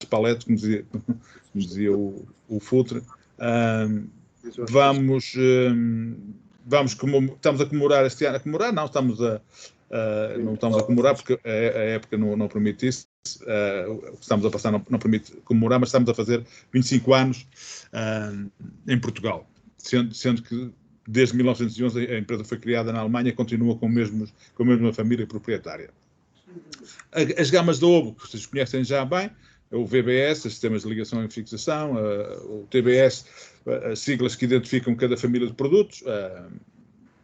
paletes, como dizia o Futre. Estamos a comemorar este ano. Não estamos a comemorar porque a época não permite isso. O que estamos a passar não permite comemorar, mas estamos a fazer 25 anos em Portugal. Sendo que desde 1911 a empresa foi criada na Alemanha e continua com a mesma família proprietária. As gamas de ovo, que vocês conhecem já bem, o VBS, os sistemas de ligação e fixação, o TBS, as siglas que identificam cada família de produtos,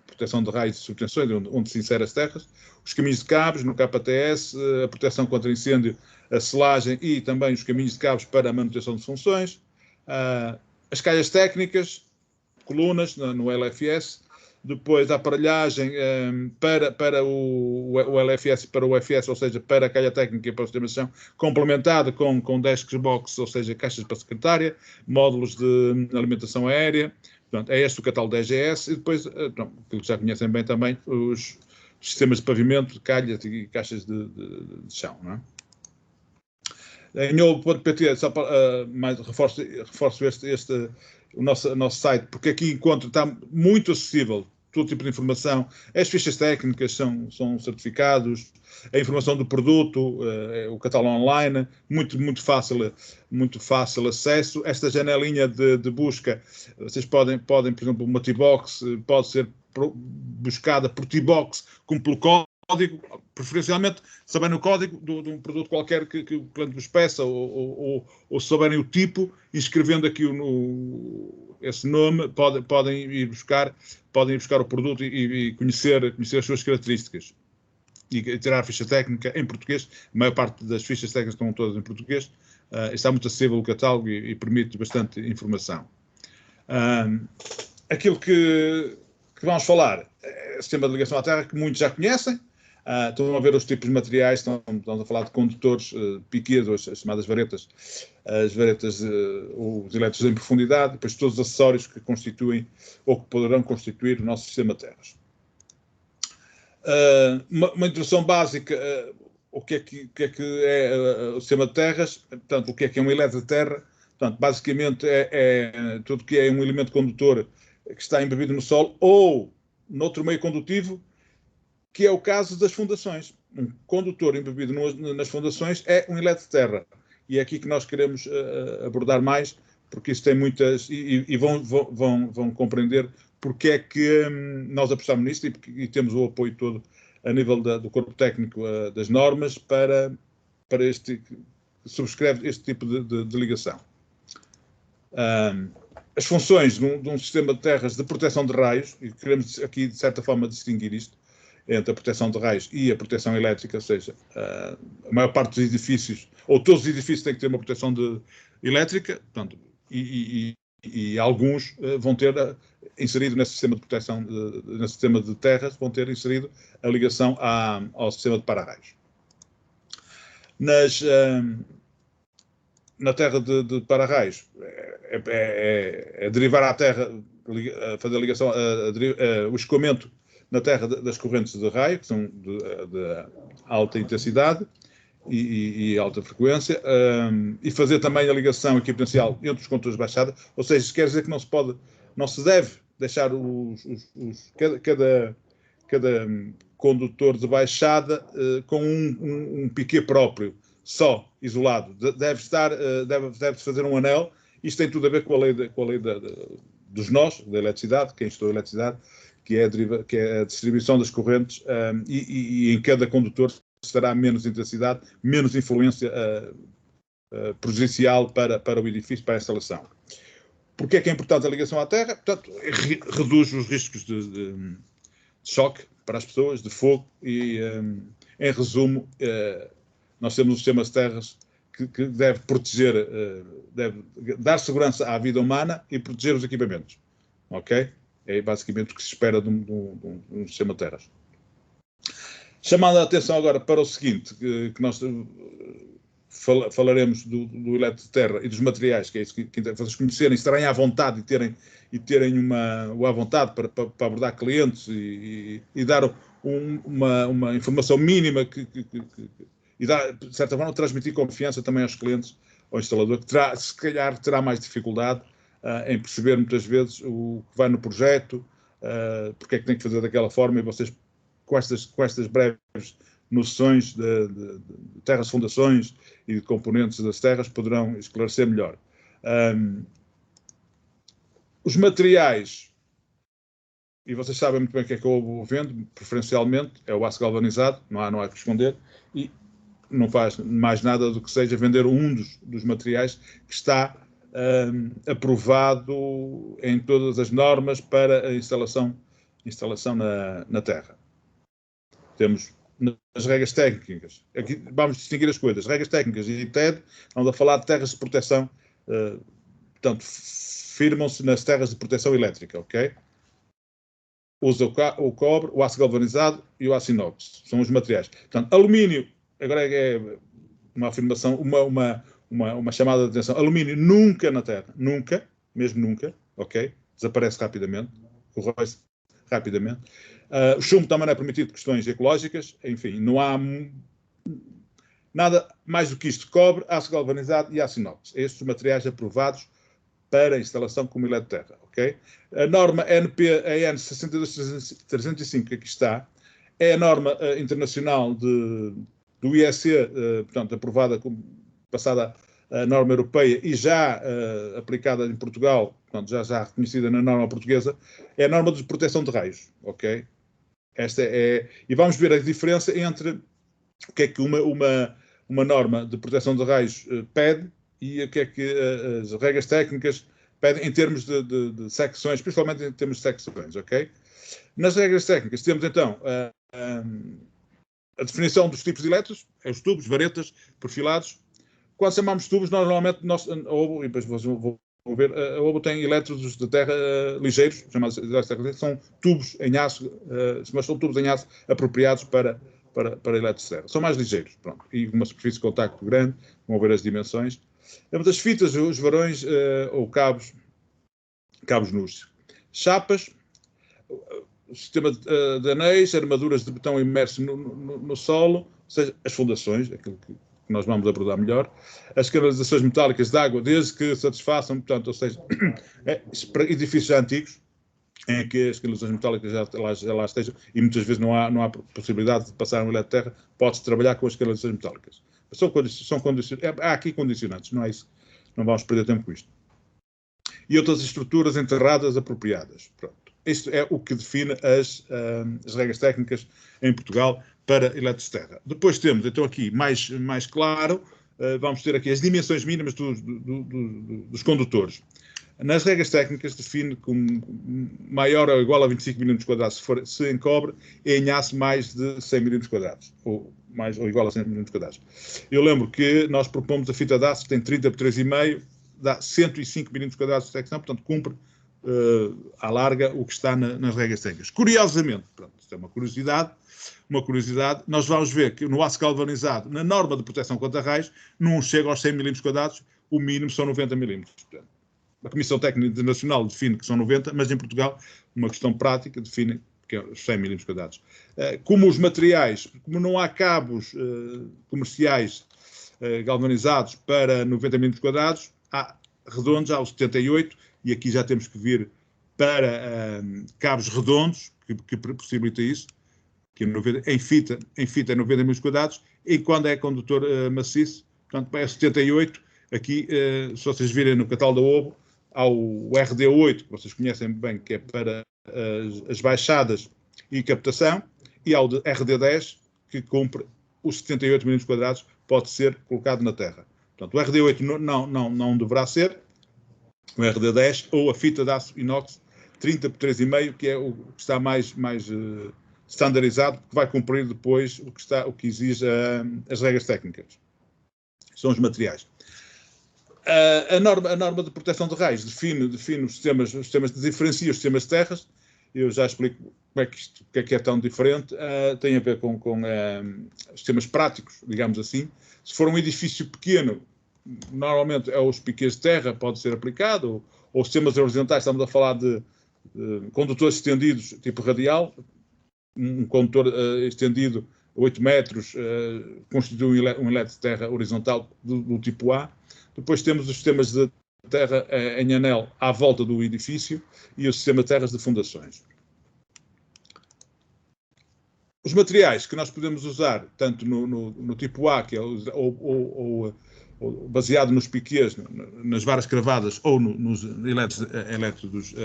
proteção de raios e subtensões, onde se insere as terras, os caminhos de cabos no KTS, a proteção contra incêndio, a selagem e também os caminhos de cabos para a manutenção de funções, as calhas técnicas, colunas no LFS, depois a aparelhagem para o LFS e para o UFS, ou seja, para a calha técnica e para o sistema de gestão, complementada com desks box, ou seja, caixas para secretária, módulos de alimentação aérea. Portanto, é este o catálogo da EGS, e depois, aquilo que já conhecem bem também, os sistemas de pavimento, de calhas e caixas de chão. Não é? Em ovo.pt, só para reforço o nosso site, porque aqui está muito acessível todo tipo de informação. As fichas técnicas são certificados, a informação do produto, o catálogo online, muito fácil acesso. Esta janelinha de busca, vocês podem, por exemplo, uma T-Box pode ser buscada por T-Box como pelo código, preferencialmente sabendo o código de um produto qualquer que o cliente vos peça, ou souberem o tipo, inscrevendo aqui esse nome, podem ir buscar o produto e conhecer as suas características e tirar a ficha técnica em português. A maior parte das fichas técnicas estão todas em português. Está muito acessível o catálogo e permite bastante informação. Aquilo que vamos falar é o sistema de ligação à terra, que muitos já conhecem. Estão a ver os tipos de materiais, estamos a falar de condutores, piquês, as chamadas varetas, os elétricos em profundidade, depois todos os acessórios que constituem ou que poderão constituir o nosso sistema de terras. Uma introdução básica, o que é o sistema de terras, portanto, o que é um elétrico de terra. Portanto, basicamente é tudo que é um elemento condutor que está embebido no solo ou noutro meio condutivo, que é o caso das fundações. Um condutor embebido nas fundações é um elétrico de terra. E é aqui que nós queremos abordar mais, porque isso tem muitas... E vão compreender porque é que nós apostamos nisto e temos o apoio todo a nível do corpo técnico das normas para subscreve este tipo de ligação. As funções de um sistema de terras de proteção de raios, e queremos aqui, de certa forma, distinguir isto, entre a proteção de raios e a proteção elétrica, ou seja, a maior parte dos edifícios, ou todos os edifícios têm que ter uma proteção elétrica, portanto, e alguns vão ter inserido nesse sistema de proteção, nesse sistema de terras, vão ter inserido a ligação ao sistema de para-raios. Na terra de para-raios, é derivar à terra, fazer a ligação, o escoamento na terra das correntes de raio, que são de alta intensidade e alta frequência, e fazer também a ligação equipotencial entre os condutores de baixada, ou seja, isso quer dizer que não se deve deixar cada condutor de baixada com um piquê próprio, só, isolado. Deve fazer um anel. Isto tem tudo a ver com a lei dos nós, da eletricidade, quem estudou eletricidade, que é a distribuição das correntes, e em cada condutor será menos intensidade, menos influência prejudicial para o edifício, para a instalação. Porquê é que é importante a ligação à terra? Portanto, reduz os riscos de choque para as pessoas, de fogo, e, em resumo, nós temos um sistema de terras que deve proteger, deve dar segurança à vida humana e proteger os equipamentos. Ok? É basicamente o que se espera de um sistema de terras. Chamando a atenção agora para o seguinte, que nós falaremos do elétrico de terra e dos materiais, que é isso que vocês conhecerem, estarem à vontade e terem à vontade para abordar clientes e dar uma informação mínima e dar, de certa forma, transmitir confiança também aos clientes ao instalador, que se calhar terá mais dificuldade em perceber muitas vezes o que vai no projeto, porque é que tem que fazer daquela forma, e vocês, com estas breves noções de terras, fundações e de componentes das terras, poderão esclarecer melhor. Os materiais, e vocês sabem muito bem o que é que eu vendo, preferencialmente, é o aço galvanizado, não há que esconder, e não faz mais nada do que seja vender um dos materiais que está aprovado em todas as normas para a instalação na terra. Temos as regras técnicas. Aqui vamos distinguir as coisas. Regras técnicas e TED, vamos a falar de terras de proteção, portanto, firmam-se nas terras de proteção elétrica, ok? Usa o cobre, o aço galvanizado e o aço inox. São os materiais. Portanto, alumínio, agora é uma afirmação, uma chamada de atenção. Alumínio nunca na terra, nunca, mesmo nunca, ok? Desaparece rapidamente, corrói-se rapidamente. O chumbo também não é permitido por questões ecológicas, enfim, não há nada mais do que isto: cobre, aço galvanizado e aço inox. Estes materiais aprovados para instalação como eletroterra, ok? A norma NP-EN 62305, que aqui está, é a norma internacional do IEC, portanto, aprovada, passada a norma europeia e já aplicada em Portugal, portanto, já reconhecida na norma portuguesa, é a norma de proteção de raios, ok? Esta é, e vamos ver a diferença entre o que é que uma norma de proteção de raios pede e o que é que as regras técnicas pedem em termos de secções, principalmente em termos de secções, ok? Nas regras técnicas temos então a definição dos tipos de elétrodos, os tubos, varetas, perfilados. Quando chamamos tubos, nós normalmente, a OBO, e depois vou ver, a OBO tem elétrodos de terra ligeiros, chamados são tubos em aço, mas são tubos em aço apropriados para elétricos de terra. São mais ligeiros, pronto, e uma superfície de contacto grande, vão ver as dimensões. Temos as fitas, os varões ou cabos nus. Chapas, sistema de anéis, armaduras de betão imerso no solo, ou seja, as fundações, aquilo que nós vamos abordar melhor, as canalizações metálicas de água, desde que satisfaçam, portanto, ou seja, para edifícios já antigos, em que as canalizações metálicas já lá estejam, e muitas vezes não há possibilidade de passar um elétroterra, pode-se trabalhar com as canalizações metálicas. Há aqui condicionantes, não é isso, não vamos perder tempo com isto. E outras estruturas enterradas apropriadas. Pronto. Isto é o que define as regras técnicas em Portugal para eletroterra. Depois temos, então aqui, mais claro, vamos ter aqui as dimensões mínimas dos condutores. Nas regras técnicas define como maior ou igual a 25 mm², se em cobre, e em aço mais de 100 mm², ou igual a 100 mm². Eu lembro que nós propomos a fita de aço que tem 30 por 3,5, dá 105 mm² de secção, portanto cumpre à larga o que está nas regras técnicas. Curiosamente, pronto, isto é uma curiosidade, nós vamos ver que no aço galvanizado, na norma de proteção contra raios, não chega aos 100 mm², o mínimo são 90 mm. Portanto, a Comissão Técnica Internacional define que são 90, mas em Portugal, uma questão prática, define que é os 100 mm². Como os materiais, como não há cabos comerciais galvanizados para 90 mm², há redondos, há os 78, e aqui já temos que vir para cabos redondos, que possibilita isso, que em fita é 90 mm², e quando é condutor maciço, portanto, é 78. Aqui, se vocês virem no catálogo da OBO, há o RD8, que vocês conhecem bem, que é para as baixadas e captação, e há o de RD10, que cumpre os 78 mm², pode ser colocado na terra. Portanto, o RD8 não deverá ser, o RD10, ou a fita de aço inox 30 por 3,5, que é o que está mais standardizado, que vai cumprir depois o que exige as regras técnicas. São os materiais. A norma de proteção de raios define os sistemas diferencia os sistemas de terras. Eu já explico o que é tão diferente. Tem a ver com sistemas práticos, digamos assim. Se for um edifício pequeno, normalmente é os piquês de terra, pode ser aplicado, ou sistemas horizontais, estamos a falar de condutores estendidos, tipo radial, um condutor estendido 8 metros, constitui um eletro de terra horizontal do tipo A. Depois temos os sistemas de terra em anel à volta do edifício e o sistema de terras de fundações. Os materiais que nós podemos usar, tanto no tipo A, que é baseado nos piquês, nas varas cravadas, ou nos elétrodos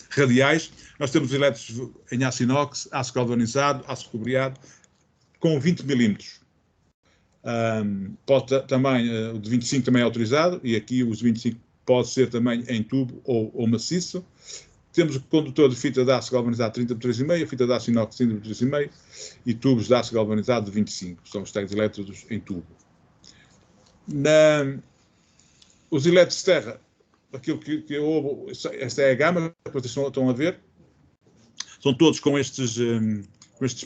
radiais, nós temos elétrodos em aço inox, aço galvanizado, aço cobreado, com 20 milímetros. Também, o de 25 também é autorizado, e aqui os 25 pode ser também em tubo ou maciço. Temos o condutor de fita de aço galvanizado 30 por 3,5, fita de aço inox 30 por 3,5 e tubos de aço galvanizado de 25. São os tais elétrodos em tubo. Os elétrodos de terra, aquilo que eu... Esta é a gama que vocês estão a ver. São todos com estes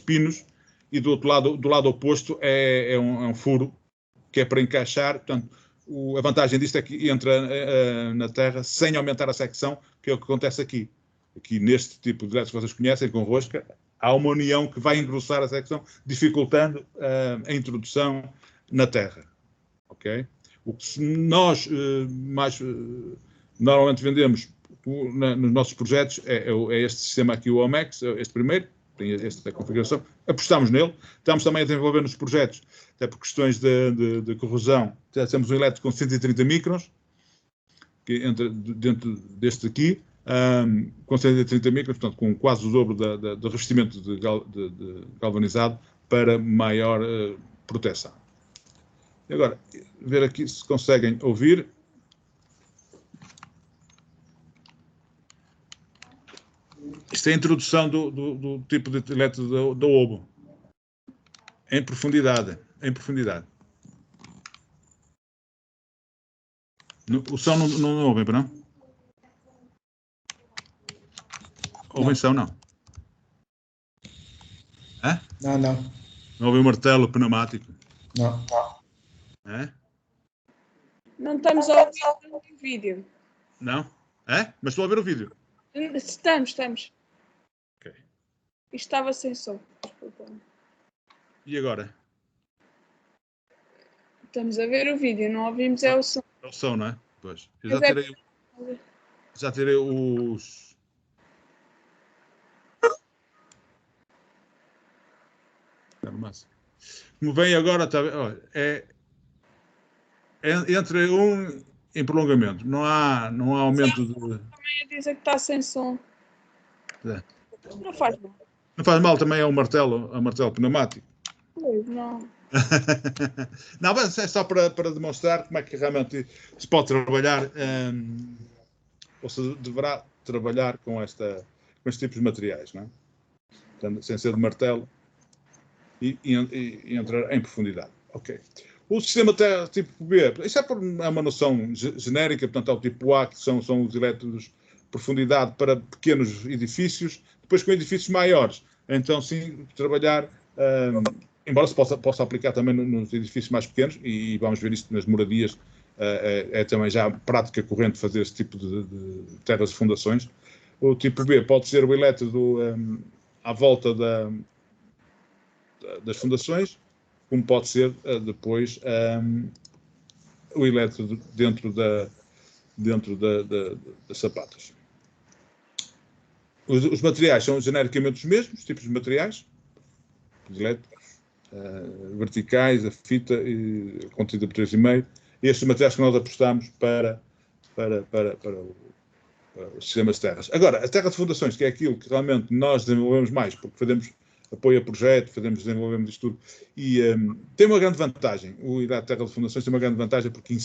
pinos e do lado oposto é um furo que é para encaixar. Portanto, a vantagem disto é que entra na terra sem aumentar a secção, que é o que acontece aqui. Aqui neste tipo de elétricos que vocês conhecem, com rosca, há uma união que vai engrossar a secção, dificultando a introdução na terra. Ok? O que nós normalmente vendemos nos nossos projetos é este sistema aqui, o Omex, este primeiro, tem esta configuração. Apostamos nele. Estamos também a desenvolver nos projetos, até por questões de corrosão, temos um elétrico com 130 microns, que entra dentro deste aqui, com 130 microns, portanto, com quase o dobro do revestimento de galvanizado para maior proteção. E agora, ver aqui se conseguem ouvir. Isto é a introdução do tipo de elétrodo do obo. Em profundidade. Em profundidade. O som não ouvem, não? Ouvem som, não? Hã? Não. Não ouvem o martelo pneumático? Não. É? Não estamos a ouvir o vídeo. Não? É? Mas estou a ver o vídeo. Estamos. Ok. Isto estava sem som. Desculpa. E agora? Estamos a ver o vídeo, não ouvimos o som. É o som, não é? Pois. Eu já tirei os... Como vem agora, está entre em prolongamento. Não há aumento de... Também a dizer que está sem som. É. Não faz mal. Não faz mal, também é um martelo pneumático. Não. Não, mas é só para demonstrar como é que realmente se pode trabalhar, ou se deverá trabalhar com este tipo de materiais, não é? Portanto, sem ser de martelo e entrar em profundidade. Ok. O sistema tipo B, isso é uma noção genérica, portanto, é o tipo A, que são os elétrodos de profundidade para pequenos edifícios, depois com edifícios maiores. Então, sim, trabalhar, embora se possa aplicar também nos edifícios mais pequenos, e vamos ver isto nas moradias, é também já prática corrente fazer esse tipo de terras de fundações. O tipo B pode ser o elétrodo à volta das fundações, como pode ser depois o elétrodo dentro das sapatas. Os materiais são genericamente os mesmos tipos de materiais, os elétricos, verticais, a fita, contida por 3,5. Estes materiais que nós apostamos para os sistemas de terras. Agora, a terra de fundações, que é aquilo que realmente nós desenvolvemos mais, porque fazemos apoio a projeto, desenvolvemos isto tudo, e tem uma grande vantagem. A terra de fundações tem uma grande vantagem porque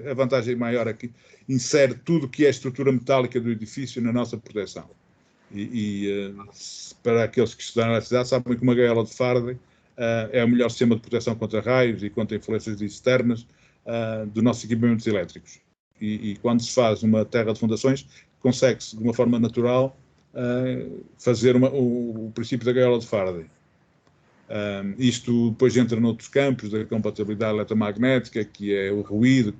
a vantagem maior aqui, insere tudo o que é a estrutura metálica do edifício na nossa proteção. Para aqueles que estudaram na cidade, sabem que uma gaiola de Faraday é o melhor sistema de proteção contra raios e contra influências externas dos nossos equipamentos elétricos. E quando se faz uma terra de fundações, consegue-se, de uma forma natural, fazer o princípio da gaiola de Faraday. Isto depois entra noutros campos da compatibilidade eletromagnética, que é o ruído, que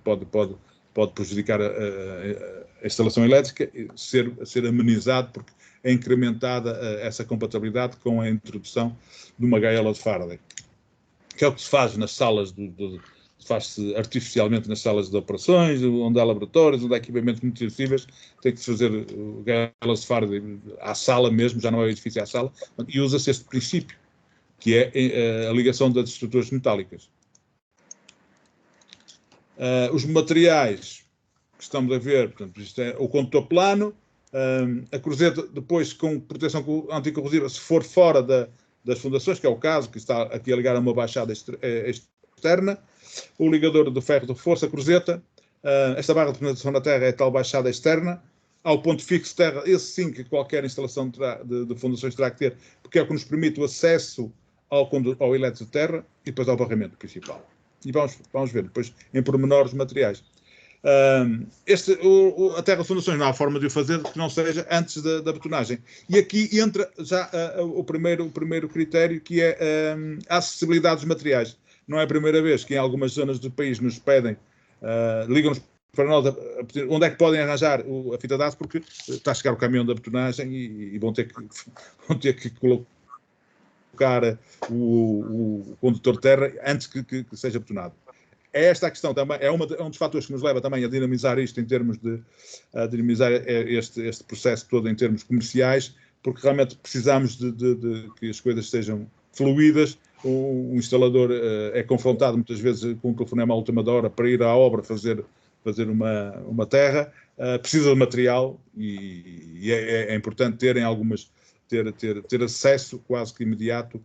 pode prejudicar a instalação elétrica, ser amenizado, porque é incrementada essa compatibilidade com a introdução de uma gaiola de Faraday. que é o que se faz nas salas, faz-se artificialmente nas salas de operações, onde há laboratórios, onde há equipamentos muito sensíveis, tem que se fazer o galosfard à sala mesmo, já não é o edifício à sala, e usa-se este princípio, que é a ligação das estruturas metálicas. Os materiais que estamos a ver, portanto, isto é o condutor plano, a cruzeta depois com proteção anticorrosiva, se for fora das fundações, que é o caso, que está aqui a ligar a uma baixada externa, o ligador de ferro de reforço, a cruzeta, esta barra de penetração na terra é tal baixada externa, ao ponto fixo de terra, esse sim que qualquer instalação de fundações terá que ter, porque é o que nos permite o acesso ao eletro de terra e depois ao barramento principal. E vamos ver depois em pormenores materiais. A terra de fundações não há forma de o fazer que não seja antes da betonagem. E aqui entra já o primeiro critério, que é a acessibilidade dos materiais. Não é a primeira vez que em algumas zonas do país nos pedem, ligam-nos para nós a pedir onde é que podem arranjar a fita de aço, porque está a chegar o caminhão da betonagem e vão ter que colocar o condutor de terra antes que seja betonado. É esta a questão também, é um dos fatores que nos leva também a dinamizar isto em termos de dinamizar este processo todo em termos comerciais, porque realmente precisamos de que as coisas sejam fluídas. O instalador é confrontado muitas vezes com um telefonema à última hora para ir à obra fazer uma terra, precisa de material e é importante ter acesso quase que imediato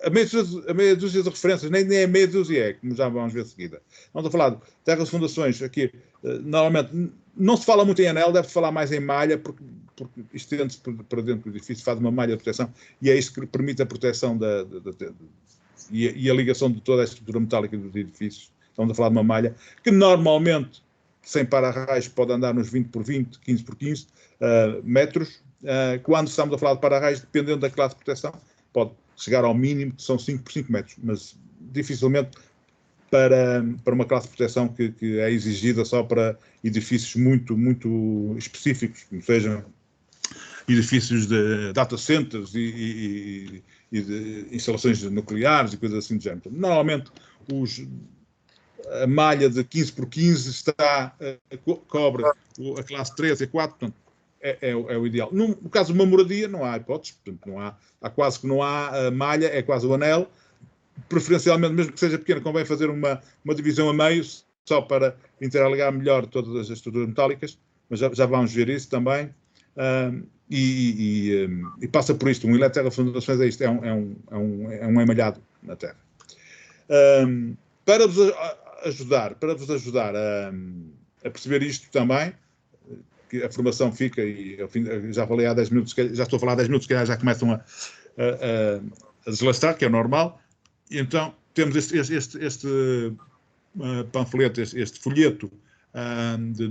a meia dúzia de referências, nem é meia dúzia, como já vamos ver de seguida. Vamos a falar de terras de fundações, aqui normalmente não se fala muito em anel, deve-se falar mais em malha, porque estende-se para dentro do edifício, faz uma malha de proteção, e é isso que permite a proteção e a ligação de toda a estrutura metálica dos edifícios. Estamos a falar de uma malha que normalmente, sem para-raios, pode andar nos 20 por 20, 15 por 15 metros. Quando estamos a falar de para-raios, dependendo da classe de proteção, pode chegar ao mínimo, que são 5 por 5 metros, mas dificilmente para uma classe de proteção que é exigida só para edifícios muito, muito específicos, como sejam edifícios de data centers e de instalações nucleares e coisas assim do género. Normalmente, a malha de 15 por 15 cobre a classe 3 e 4, portanto, é o ideal. No caso de uma moradia, não há hipóteses, portanto, há quase que não há malha, é quase o anel. Preferencialmente, mesmo que seja pequeno, convém fazer uma divisão a meio, só para interligar melhor todas as estruturas metálicas, mas já vamos ver isso também. E passa por isto. Um eletro de fundações é isto, é um emalhado na terra. Para vos ajudar a perceber isto também, que a formação fica, e já falei há 10 minutos, já estou a falar há 10 minutos, que já começam a deslastrar, que é normal. E então temos este panfleto, este folheto de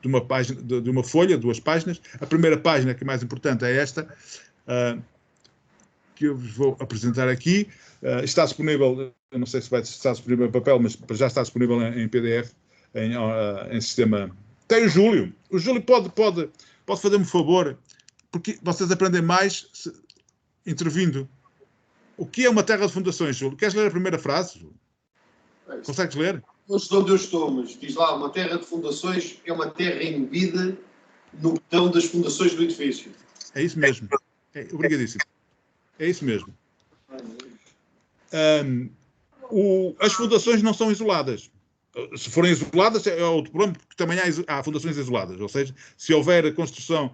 uma página, de uma folha, 2 páginas. A primeira página, que é mais importante, é esta, que eu vos vou apresentar aqui. Está disponível, eu não sei se vai estar disponível em papel, mas já está disponível em PDF, em sistema. Tem o Júlio. O Júlio pode fazer-me um favor, porque vocês aprendem mais intervindo. O que é uma terra de fundações, Júlio? Queres ler a primeira frase, Júlio? Consegues ler? Não sei onde eu estou, mas diz lá, uma terra de fundações é uma terra embebida no botão das fundações do edifício. É isso mesmo. Obrigadíssimo. É isso mesmo. As fundações não são isoladas. Se forem isoladas, é outro problema, porque também há fundações isoladas. Ou seja, se houver construção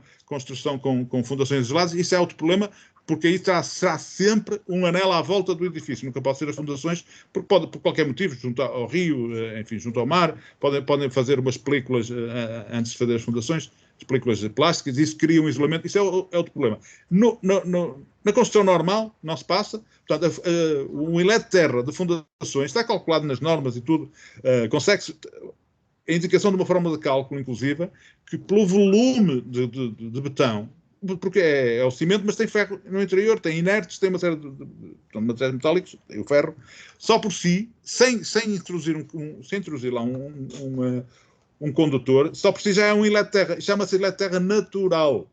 com fundações isoladas, isso é outro problema, porque aí será sempre um anel à volta do edifício. Nunca pode ser as fundações, porque pode, por qualquer motivo, junto ao rio, enfim, junto ao mar, podem fazer umas películas antes de fazer as fundações, as películas plásticas, isso cria um isolamento. Isso é outro problema. Na construção normal, não se passa. Portanto, o eletro de terra de fundações está calculado nas normas e tudo. Consegue-se a indicação de uma forma de cálculo, inclusive, que pelo volume de betão, porque é o cimento, mas tem ferro no interior, tem inertes, tem uma série de materiais metálicos, tem o ferro, só por si, sem introduzir lá um condutor, só por si já é um eletro de terra, chama-se eletro de terra natural.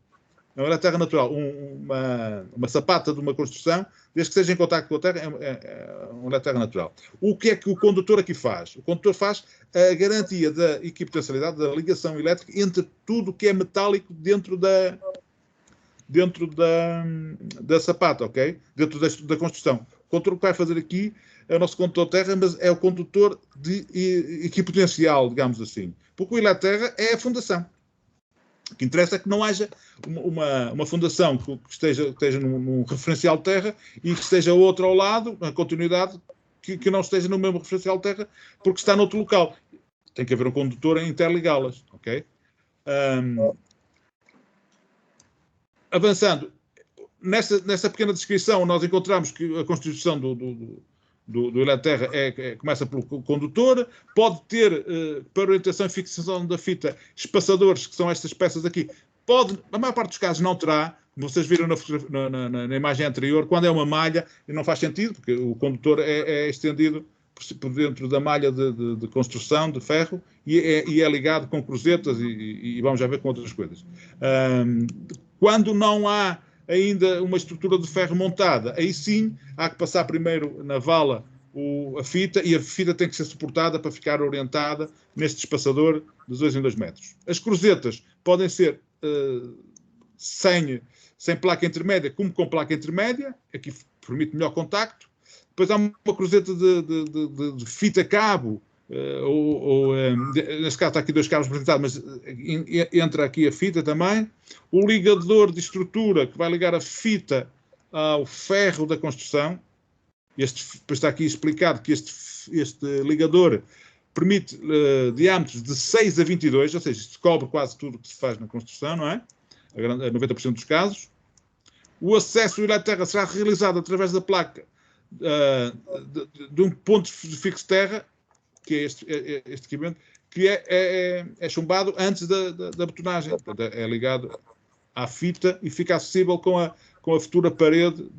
Não é terra natural. Uma sapata de uma construção, desde que esteja em contacto com a terra, é uma terra natural. O que é que o condutor aqui faz? O condutor faz a garantia da equipotencialidade, da ligação elétrica entre tudo que é metálico dentro da sapata, ok? Dentro da construção. O condutor que vai fazer aqui é o nosso condutor terra, mas é o condutor de equipotencial, digamos assim. Porque o eletroterra é a fundação. O que interessa é que não haja uma fundação que esteja num referencial de terra e que esteja outra ao lado, na continuidade, que não esteja no mesmo referencial de terra, porque está noutro local. Tem que haver um condutor a interligá-las, ok? Avançando, nessa pequena descrição, nós encontramos que a constituição do eletroterra começa pelo condutor, pode ter, para orientação e fixação da fita, espaçadores, que são estas peças aqui. Na maior parte dos casos não terá, como vocês viram na imagem anterior, quando é uma malha, não faz sentido, porque o condutor é estendido por dentro da malha de construção, de ferro, e é ligado com cruzetas e vamos já ver com outras coisas. Quando não há ainda uma estrutura de ferro montada, aí sim há que passar primeiro na vala a fita, e a fita tem que ser suportada para ficar orientada neste espaçador de 2 em 2 metros. As cruzetas podem ser sem placa intermédia, como com placa intermédia, aqui permite melhor contacto. Depois há uma cruzeta de fita cabo, neste caso está aqui 2 cabos representados, mas entra aqui a fita também. O ligador de estrutura que vai ligar a fita ao ferro da construção. Depois está aqui explicado que este ligador permite diâmetros de 6 a 22, ou seja, isto cobre quase tudo o que se faz na construção, não é? A 90% dos casos. O acesso ao eletroterra será realizado através da placa de um ponto de fixo terra, que é este equipamento, que é chumbado antes da betonagem. Portanto, é ligado à fita e fica acessível com a futura parede,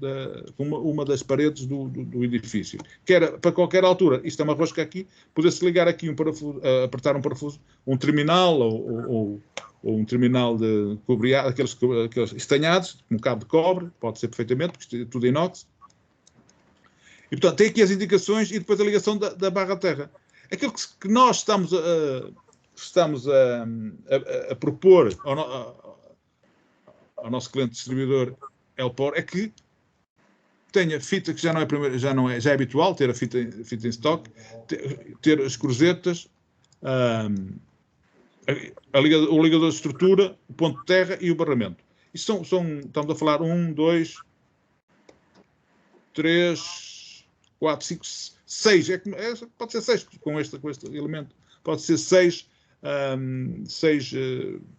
uma das paredes do edifício. Que era para qualquer altura. Isto é uma rosca aqui, poder-se ligar aqui um parafuso, apertar um parafuso, um terminal ou um terminal de cobreado, aqueles estanhados, um cabo de cobre, pode ser perfeitamente, porque isto é tudo inox. E, portanto, tem aqui as indicações e depois a ligação da barra terra. Aquilo que nós estamos a propor ao nosso cliente distribuidor Elpor é que tenha fita, que já é habitual ter a fita em stock, ter as cruzetas, o ligador de estrutura, o ponto de terra e o barramento. Isto estamos a falar 1, 2, 3, 4, 5, 6. Pode ser 6 com este elemento. Pode ser 6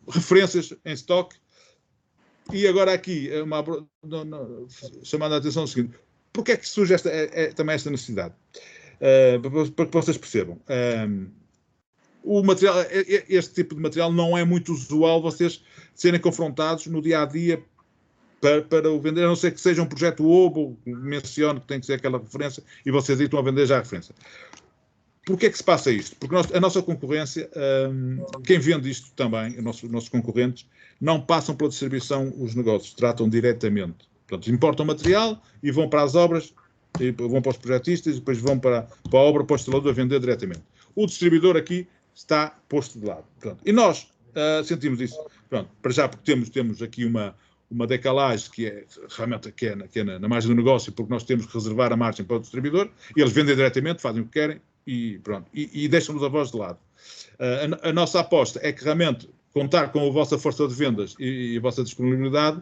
referências em stock. E agora aqui, chamando a atenção o seguinte: porque é que surge também esta necessidade? Para que vocês percebam. O material, este tipo de material não é muito usual vocês serem confrontados no dia-a-dia para o vender, a não ser que seja um projeto OBO, mencione que tem que ser aquela referência, e vocês aí estão a vender já a referência. Porquê é que se passa isto? Porque a nossa concorrência, quem vende isto também, os nossos concorrentes, não passam pela distribuição os negócios, tratam diretamente. Portanto, importam material e vão para as obras, e vão para os projetistas, e depois vão para a obra, para o instalador a vender diretamente. O distribuidor aqui está posto de lado. Portanto, e nós sentimos isso. Pronto, para já, porque temos aqui uma decalagem que é realmente na margem do negócio, porque nós temos que reservar a margem para o distribuidor, e eles vendem diretamente, fazem o que querem, e pronto, e deixam-nos a voz de lado. A nossa aposta é que realmente contar com a vossa força de vendas e a vossa disponibilidade,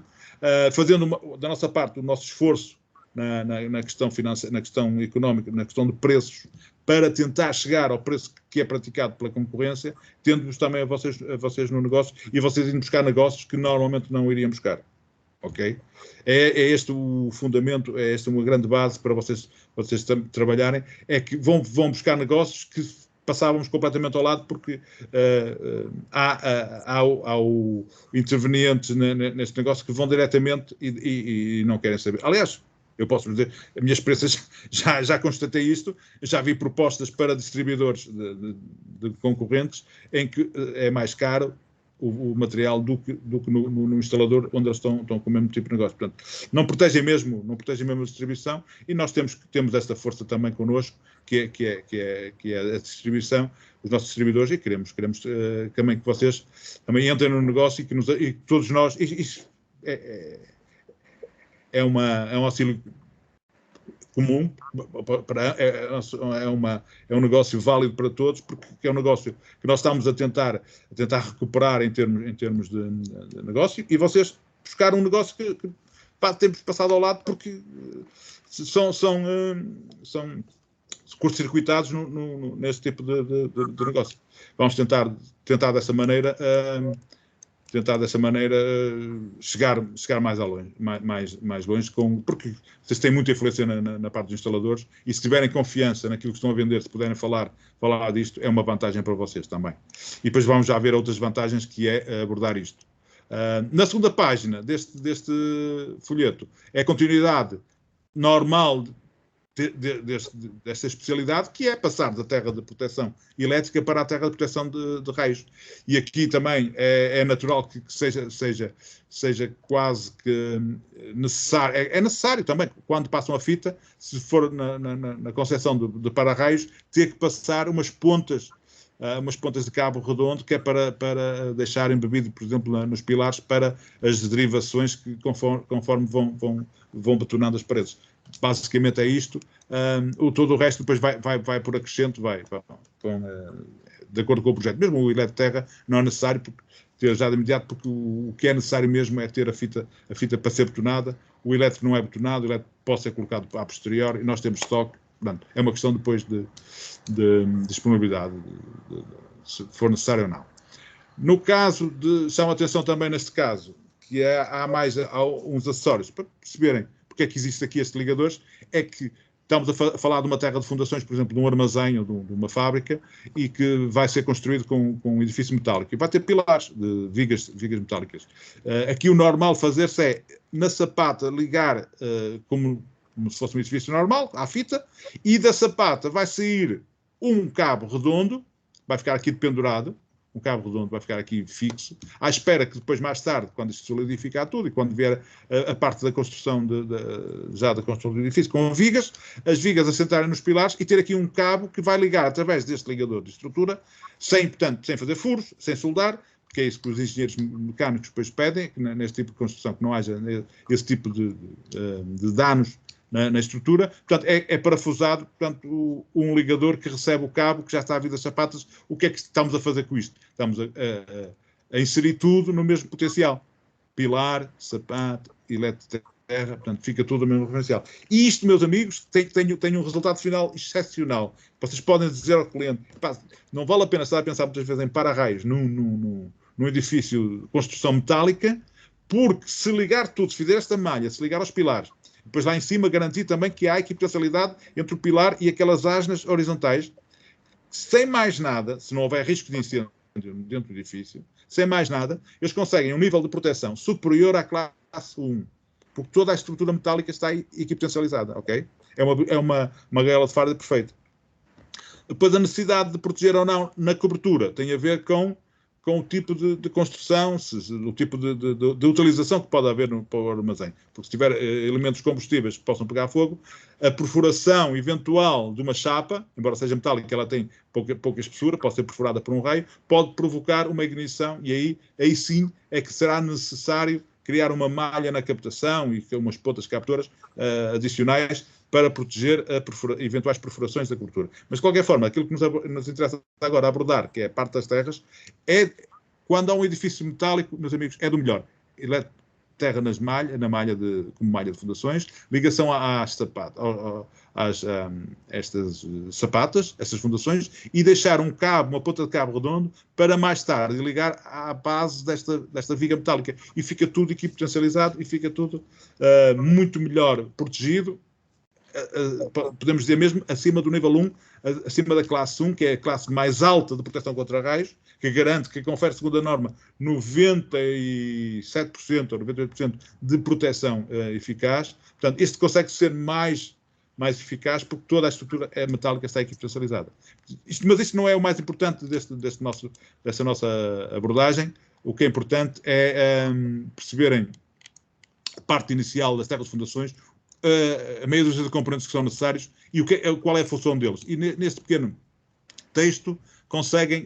fazendo da nossa parte o nosso esforço na questão financeira, na questão económica, na questão de preços, para tentar chegar ao preço que é praticado pela concorrência, tendo-vos também a vocês no negócio, e vocês irem buscar negócios que normalmente não iriam buscar. Ok? É este o fundamento, é esta uma grande base para vocês trabalharem, é que vão buscar negócios que passávamos completamente ao lado, porque há o intervenientes neste negócio que vão diretamente e não querem saber. Aliás, eu posso dizer, a minha experiência, já constatei isto, já vi propostas para distribuidores de concorrentes em que é mais caro o material do que no instalador onde eles estão com o mesmo tipo de negócio. Portanto, não protegem mesmo a distribuição, e nós temos esta força também connosco, que é a distribuição, os nossos distribuidores, e queremos também que vocês também entrem no negócio e que todos nós... Isso é um auxílio comum, é um negócio válido para todos, porque é um negócio que nós estamos a tentar recuperar em termos de negócio, e vocês buscaram um negócio que temos passado ao lado, porque são curto-circuitados neste tipo de negócio. Vamos tentar dessa maneira chegar mais longe, porque vocês têm muita influência na parte dos instaladores, e se tiverem confiança naquilo que estão a vender, se puderem falar disto, é uma vantagem para vocês também. E depois vamos já ver outras vantagens, que é abordar isto. Na segunda página deste folheto é a continuidade normal desta especialidade, que é passar da terra de proteção elétrica para a terra de proteção de raios. E aqui também é natural que seja quase que necessário, é necessário também, quando passam a fita, se for na concepção de para-raios, ter que passar umas pontas de cabo redondo, que é para deixar embebido, por exemplo, nos pilares, para as derivações que conforme vão betonando as paredes. Basicamente é isto. Todo o resto depois vai por acrescento, de acordo com o projeto. Mesmo o Eletroterra não é necessário ter já de imediato, porque o que é necessário mesmo é ter a fita para ser betonada. O elétrico não é betonado, o elétrico pode ser colocado a posterior, e nós temos estoque. Portanto, é uma questão depois de disponibilidade, se for necessário ou não. No caso chamo a atenção também neste caso, que há uns acessórios, para perceberem porque é que existe aqui estes ligadores, é que estamos a falar de uma terra de fundações, por exemplo, de um armazém ou de uma fábrica, e que vai ser construído com um edifício metálico. E vai ter pilares de vigas metálicas. Aqui o normal fazer-se é, na sapata, ligar como se fosse um edifício normal, à fita, e da sapata vai sair um cabo redondo, vai ficar aqui pendurado, um cabo redondo vai ficar aqui fixo, à espera que depois, mais tarde, quando isto solidificar tudo, e quando vier a parte da construção da construção do edifício, com vigas, as vigas assentarem nos pilares, e ter aqui um cabo que vai ligar através deste ligador de estrutura, sem fazer furos, sem soldar, porque é isso que os engenheiros mecânicos depois pedem, neste tipo de construção, que não haja esse tipo de danos na estrutura. Portanto, é parafusado, portanto, um ligador que recebe o cabo, que já está a vir das sapatas. O que é que estamos a fazer com isto? Estamos a inserir tudo no mesmo potencial. Pilar, sapato, eletroterra, portanto, fica tudo no mesmo referencial. E isto, meus amigos, tem um resultado final excepcional. Vocês podem dizer ao cliente, não vale a pena estar a pensar muitas vezes em para-raios num edifício de construção metálica, porque se ligar tudo, se fizer esta malha, se ligar aos pilares, depois lá em cima garantir também que há equipotabilidade entre o pilar e aquelas asnas horizontais, sem mais nada, se não houver risco de incêndio dentro do edifício, sem mais nada, eles conseguem um nível de proteção superior à classe 1, porque toda a estrutura metálica está equipotencializada, ok? É uma gaiola de Faraday perfeita. Depois, a necessidade de proteger ou não na cobertura tem a ver com o tipo de construção, o tipo de utilização que pode haver para o armazém. Porque se tiver elementos combustíveis que possam pegar fogo, a perfuração eventual de uma chapa, embora seja metálica, ela tem pouca espessura, pode ser perfurada por um raio, pode provocar uma ignição, e aí sim é que será necessário criar uma malha na captação e umas pontas captoras adicionais para proteger eventuais perfurações da cobertura. Mas, de qualquer forma, aquilo que nos interessa agora abordar, que é a parte das terras, é quando há um edifício metálico, meus amigos, é do melhor. Ele é terra na malha como malha de fundações, ligação estas sapatas, estas fundações, e deixar uma ponta de cabo redondo para mais tarde ligar à base desta viga metálica. E fica tudo equipotencializado e fica tudo muito melhor protegido. Podemos dizer mesmo acima do nível 1, acima da classe 1, que é a classe mais alta de proteção contra raios, que confere, segundo a norma, 97% ou 98% de proteção eficaz. Portanto, este consegue ser mais eficaz porque toda a estrutura metálica está equipotencializada. Mas isto não é o mais importante desta nossa abordagem. o que é importante é perceberem a parte inicial das terras de fundações, a meia dúzia de componentes que são necessários e qual é a função deles. E neste pequeno texto conseguem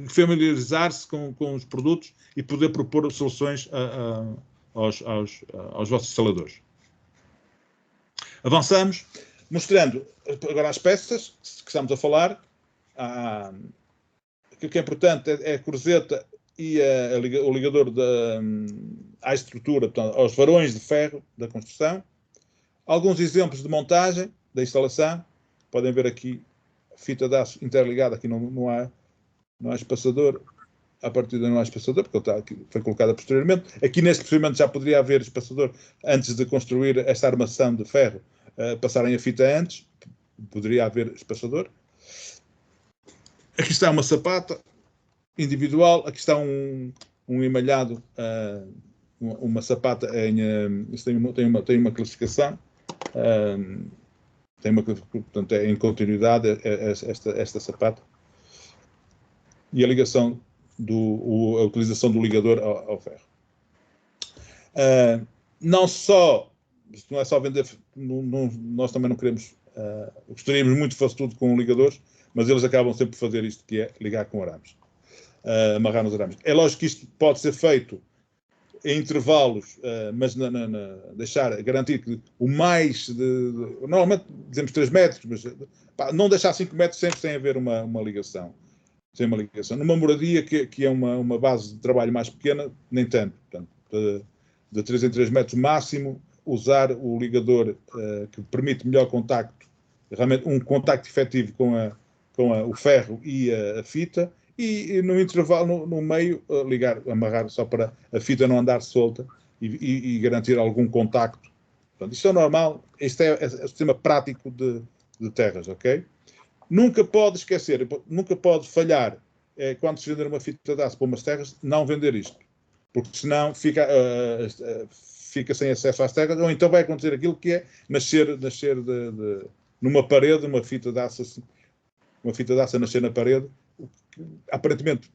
familiarizar-se com os produtos e poder propor soluções aos vossos instaladores. Avançamos, mostrando agora as peças que estamos a falar. O que é importante é a cruzeta e o ligador à estrutura, portanto, aos varões de ferro da construção. Alguns exemplos de montagem da instalação. Podem ver aqui a fita de aço interligada, aqui não há espaçador. A partida não há espaçador, porque foi colocada posteriormente. Aqui neste procedimento já poderia haver espaçador antes de construir esta armação de ferro. Passarem a fita antes, poderia haver espaçador. Aqui está uma sapata individual, aqui está um emalhado, uma sapata tem uma classificação, portanto é em continuidade esta sapata. E a ligação, a utilização do ligador ao ferro. Não é só vender, nós também não queremos, gostaríamos muito de fazer tudo com ligadores, mas eles acabam sempre por fazer isto, que é ligar com arames, amarrar nos arames. É lógico que isto pode ser feito em intervalos, mas garantir que o mais, normalmente dizemos 3 metros, mas não deixar 5 metros sempre sem haver uma ligação. Sem uma ligação. Numa moradia que é uma base de trabalho mais pequena, nem tanto. Portanto, de 3 em 3 metros máximo, usar o ligador que permite melhor contacto, realmente um contacto efetivo com o ferro e a fita, e no intervalo, no meio, amarrar só para a fita não andar solta e garantir algum contacto. Portanto, isto é normal, este é o sistema prático de terras, ok? Nunca pode esquecer, nunca pode falhar, quando se vender uma fita de aço para umas terras, não vender isto. Porque senão fica sem acesso às terras, ou então vai acontecer aquilo que é nascer numa parede, uma fita de aço a nascer na parede. Aparentemente,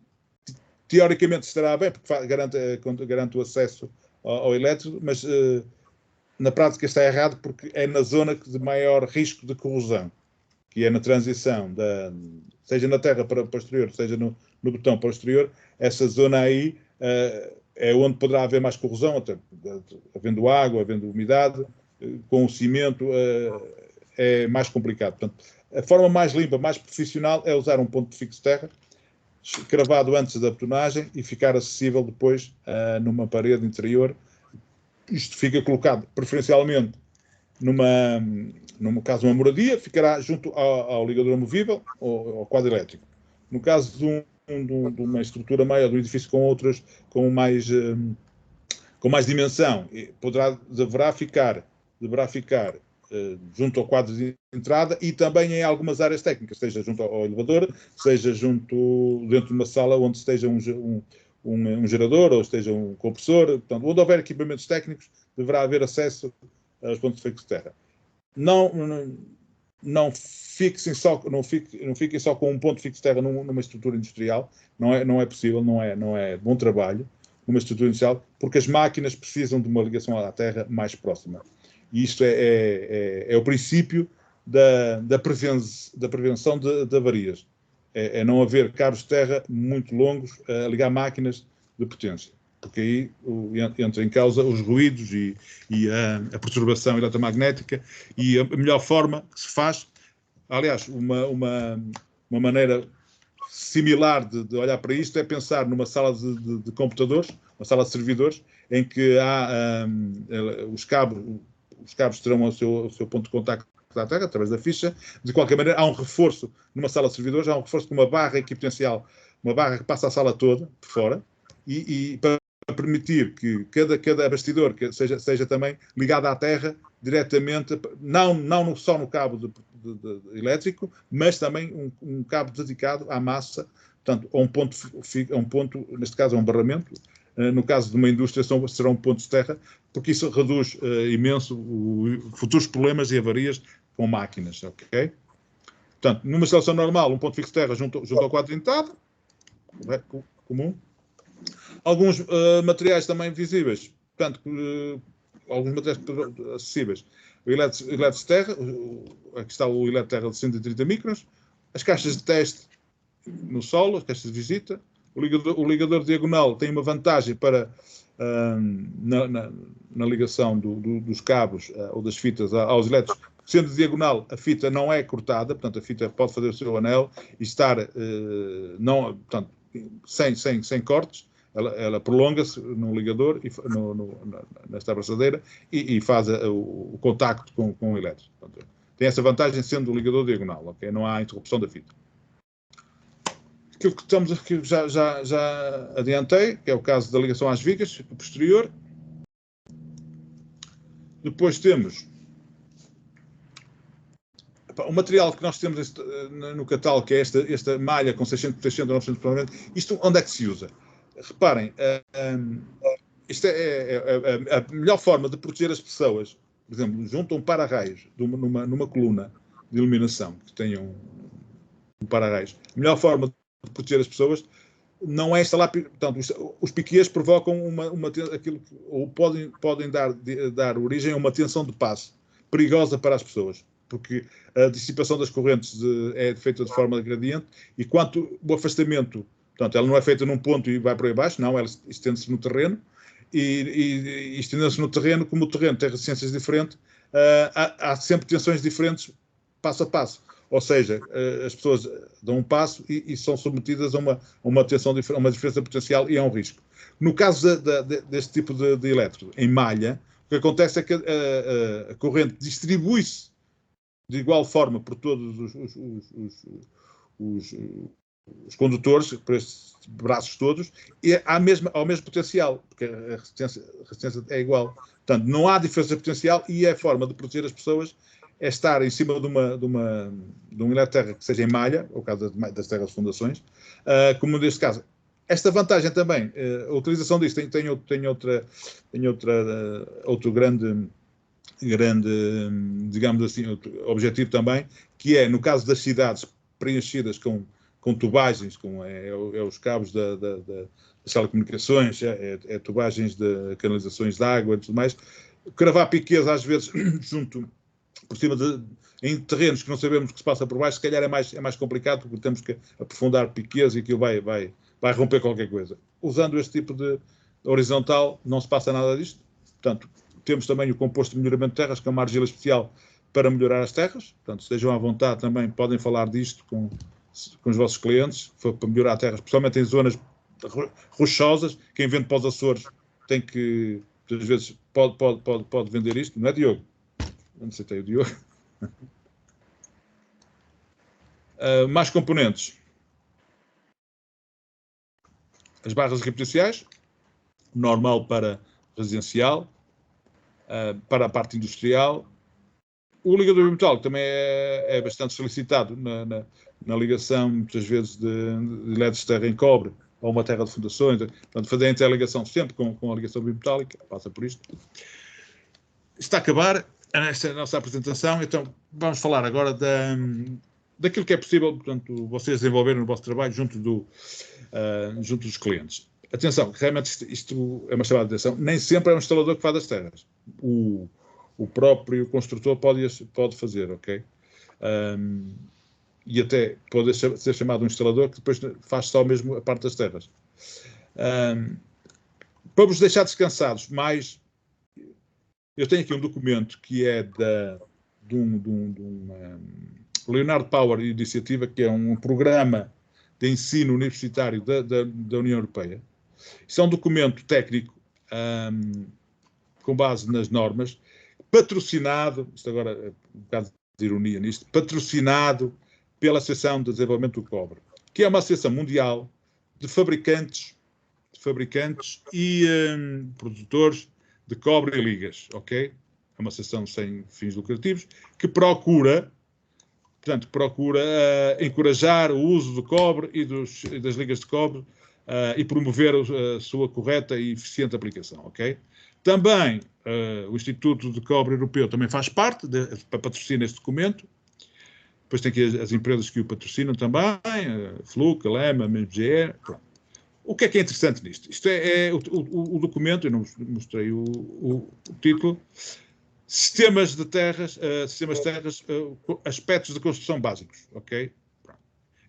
teoricamente estará bem, porque garante o acesso ao elétrico, mas na prática está errado, porque é na zona de maior risco de corrosão, que é na transição, seja na terra para posterior, seja no betão posterior. Essa zona aí é onde poderá haver mais corrosão, até havendo água, havendo umidade, com o cimento é mais complicado. Portanto, a forma mais limpa, mais profissional, é usar um ponto fixo de terra, cravado antes da betonagem e ficar acessível depois numa parede interior. Isto fica colocado preferencialmente no caso de uma moradia, ficará junto ao ligador amovível ou ao quadro elétrico. No caso de uma estrutura maior, de um edifício com mais dimensão, deverá ficar junto ao quadro de entrada e também em algumas áreas técnicas, seja junto ao elevador, seja dentro de uma sala onde esteja um gerador ou esteja um compressor. Portanto, onde houver equipamentos técnicos, deverá haver acesso aos pontos fixos de terra. Não fiquem só com um ponto fixo de terra numa estrutura industrial. Não é possível, não é bom trabalho numa estrutura industrial, porque as máquinas precisam de uma ligação à terra mais próxima. E isto é o princípio da prevenção de avarias. É não haver cabos de terra muito longos a ligar máquinas de potência, porque aí entra em causa os ruídos e a perturbação eletromagnética. E a melhor forma que se faz, aliás, uma maneira similar de olhar para isto é pensar numa sala de computadores, uma sala de servidores, em que há os cabos terão o seu ponto de contacto à terra, através da ficha. De qualquer maneira, há um reforço numa sala de servidores, há um reforço com uma barra equipotencial, uma barra que passa a sala toda, por fora, e para permitir que cada bastidor seja também ligado à terra diretamente, não só no cabo elétrico, mas também um cabo dedicado à massa, portanto, a um ponto, neste caso, a um barramento. No caso de uma indústria, serão pontos de terra, porque isso reduz imenso futuros problemas e avarias com máquinas, ok? Portanto, numa instalação normal, um ponto fixo de terra junto ao quadro de entrada, comum. Alguns materiais também visíveis, portanto, alguns materiais acessíveis. O elétrico de terra, aqui está o elétrico de terra de 130 microns, as caixas de teste no solo, as caixas de visita. O ligador diagonal tem uma vantagem para na ligação dos cabos ou das fitas aos elétricos. Sendo diagonal, a fita não é cortada, portanto, a fita pode fazer o seu anel e estar portanto, sem cortes. Ela prolonga-se no ligador, nesta abraçadeira, e faz o contacto com o elétrico. Portanto, tem essa vantagem sendo o ligador diagonal, ok? Não há interrupção da fita. Aquilo que já adiantei, que é o caso da ligação às vigas, posterior. Depois temos o material que nós temos no catálogo, que é esta malha com 600 por 600, 900 por 900. Isto onde é que se usa? Reparem, isto é a melhor forma de proteger as pessoas. Por exemplo, junto a um para-raios numa coluna de iluminação que tenha um para-raios. A melhor forma de proteger as pessoas não é instalar. Portanto, os piquês provocam aquilo, ou podem dar origem a uma tensão de passo perigosa para as pessoas, porque a dissipação das correntes é feita de forma gradiente e quanto o afastamento, portanto, ela não é feita num ponto e vai para aí abaixo, não, ela estende-se no terreno e estendendo-se no terreno, como o terreno tem resistências diferentes, há sempre tensões diferentes passo a passo. Ou seja, as pessoas dão um passo e são submetidas a uma tensão, uma diferença potencial e a um risco. No caso deste tipo de elétrodo, em malha, o que acontece é que a corrente distribui-se de igual forma por todos os condutores, por estes braços todos, e ao mesmo potencial, porque a resistência é igual. Portanto, não há diferença potencial e a forma de proteger as pessoas é estar em cima de um elétroterra que seja em malha, ou caso das terras de fundações, como neste caso. Esta vantagem também, a utilização disto tem outro grande, digamos assim, outro objetivo também, que é, no caso das cidades preenchidas com tubagens, os cabos das telecomunicações, tubagens de canalizações de água e tudo mais, cravar piquês às vezes por cima em terrenos que não sabemos o que se passa por baixo, se calhar é mais complicado, porque temos que aprofundar piquês e aquilo vai romper qualquer coisa. Usando este tipo de horizontal, não se passa nada disto. Portanto, temos também o composto de melhoramento de terras, que é uma argila especial para melhorar as terras. Portanto, estejam à vontade também, podem falar disto com os vossos clientes, para melhorar terras, principalmente em zonas rochosas. Quem vende para os Açores tem que, às vezes, pode vender isto. Não é, Diogo? Não sei se tem o Diogo. Mais componentes. As barras repotenciais, normal para residencial, para a parte industrial. O ligador bimetálico também é bastante solicitado na ligação, muitas vezes, de elétricos de terra em cobre ou uma terra de fundações. Portanto, fazer a interligação sempre com a ligação bimetálica, passa por isto. Está a acabar esta nossa apresentação, então vamos falar agora daquilo que é possível, portanto, vocês desenvolverem no vosso trabalho junto dos clientes. Atenção, realmente isto é uma chamada de atenção, nem sempre é um instalador que faz as terras. O próprio construtor pode fazer, ok? E até pode ser chamado um instalador que depois faz só mesmo a parte das terras. Para vos deixar descansados, eu tenho aqui um documento que é de um Leonardo Power Iniciativa, que é um programa de ensino universitário da União Europeia. Isso é um documento técnico com base nas normas, patrocinado, isto agora é um bocado de ironia nisto, patrocinado pela Associação de Desenvolvimento do Cobre, que é uma associação mundial de fabricantes e produtores de cobre e ligas, ok? É uma associação sem fins lucrativos que procura encorajar o uso do cobre e das ligas de cobre e promover a sua correta e eficiente aplicação, ok? Também o Instituto de Cobre Europeu também faz parte, para patrocinar este documento. Depois tem aqui as empresas que o patrocinam também, a Fluke, a Lema, a MGE. O que é interessante nisto? Isto é o documento, eu não mostrei o título, Sistemas de terras, aspectos de construção básicos, ok?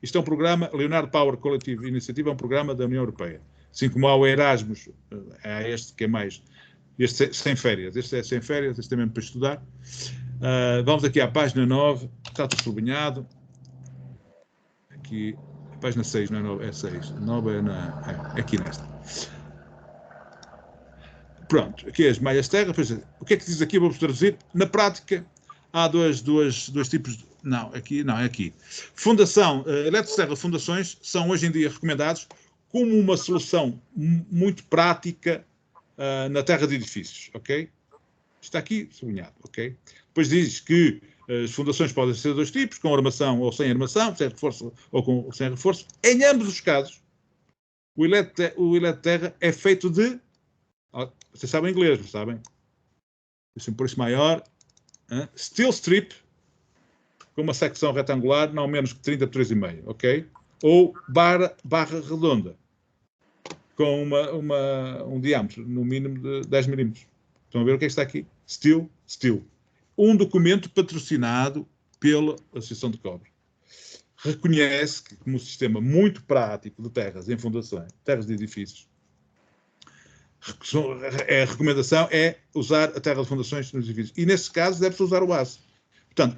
Isto é um programa, Leonardo Power Collective Initiative é um programa da União Europeia. Assim como há o Erasmus, há este que é mais, este sem férias, este é sem férias, este é mesmo para estudar. Vamos aqui à página 9, está tudo sublinhado. Aqui, a página 6, não é 9, é 6. 9 é aqui nesta. Pronto, aqui as malhas terra. O que é que diz aqui? Vamos traduzir. Na prática, há dois tipos de... Não, aqui não, é aqui. Fundação, eletroterra fundações são hoje em dia recomendados como uma solução muito prática na terra de edifícios, ok? Está aqui sublinhado, ok? Depois diz que as fundações podem ser de dois tipos, com armação ou sem armação, sem reforço ou sem reforço. Em ambos os casos, o eletroterra é feito de... Vocês sabem inglês, não sabem? Deixa-me por isso maior. Steel strip, com uma secção retangular, não menos que 30 por 3,5, ok? Ou barra redonda, com um diâmetro, no mínimo, de 10 milímetros. Estão a ver o que é que está aqui? Steel. Um documento patrocinado pela Associação de Cobre. Reconhece que, como um sistema muito prático de terras em fundações, terras de edifícios, a recomendação é usar a terra de fundações nos edifícios. E, nesse caso, deve-se usar o aço. Portanto,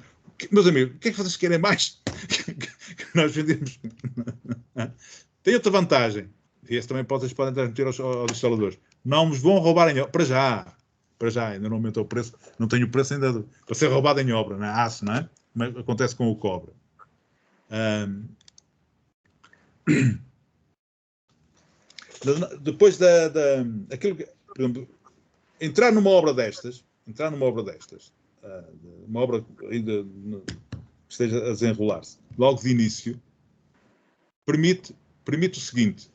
meus amigos, o que é que vocês querem mais que nós vendemos? Tem outra vantagem. E esse também vocês podem transmitir aos instaladores. Não vos vão roubar em obra. Para já, ainda não aumentou o preço. Não tenho o preço ainda para ser roubado em obra, não é? Aço, não é? Mas acontece com o cobre. Depois aquilo que, por exemplo, entrar numa obra destas, uma obra ainda que esteja a desenrolar-se, logo de início, permite o seguinte,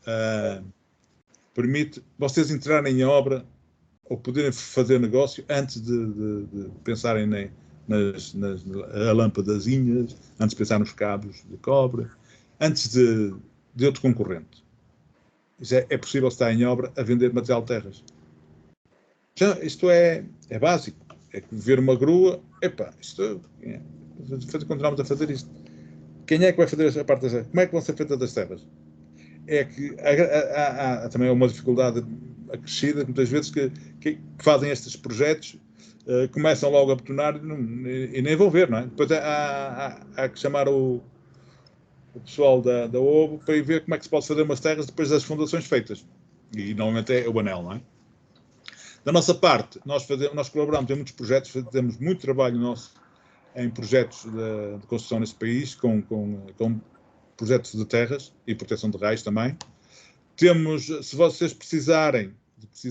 permite vocês entrarem em obra ou poderem fazer negócio antes de pensarem nas lâmpadazinhas, antes de pensar nos cabos de cobre, antes de outro concorrente. É possível estar em obra a vender material de terras. Isto é básico. É que ver uma grua, continuamos a fazer isto. Quem é que vai fazer a parte das terras? Como é que vão ser feitas as terras? É que há também uma dificuldade acrescida, muitas vezes, que fazem estes projetos, começam logo a betonar e nem vão ver, não é? Depois há que chamar o pessoal da OBO para ir ver como é que se pode fazer umas terras depois das fundações feitas. E normalmente é o anel, não é? Da nossa parte, nós colaboramos em muitos projetos, fazemos muito trabalho nosso em projetos de construção neste país, com projetos de terras e proteção de raios também. Temos, se vocês precisarem, se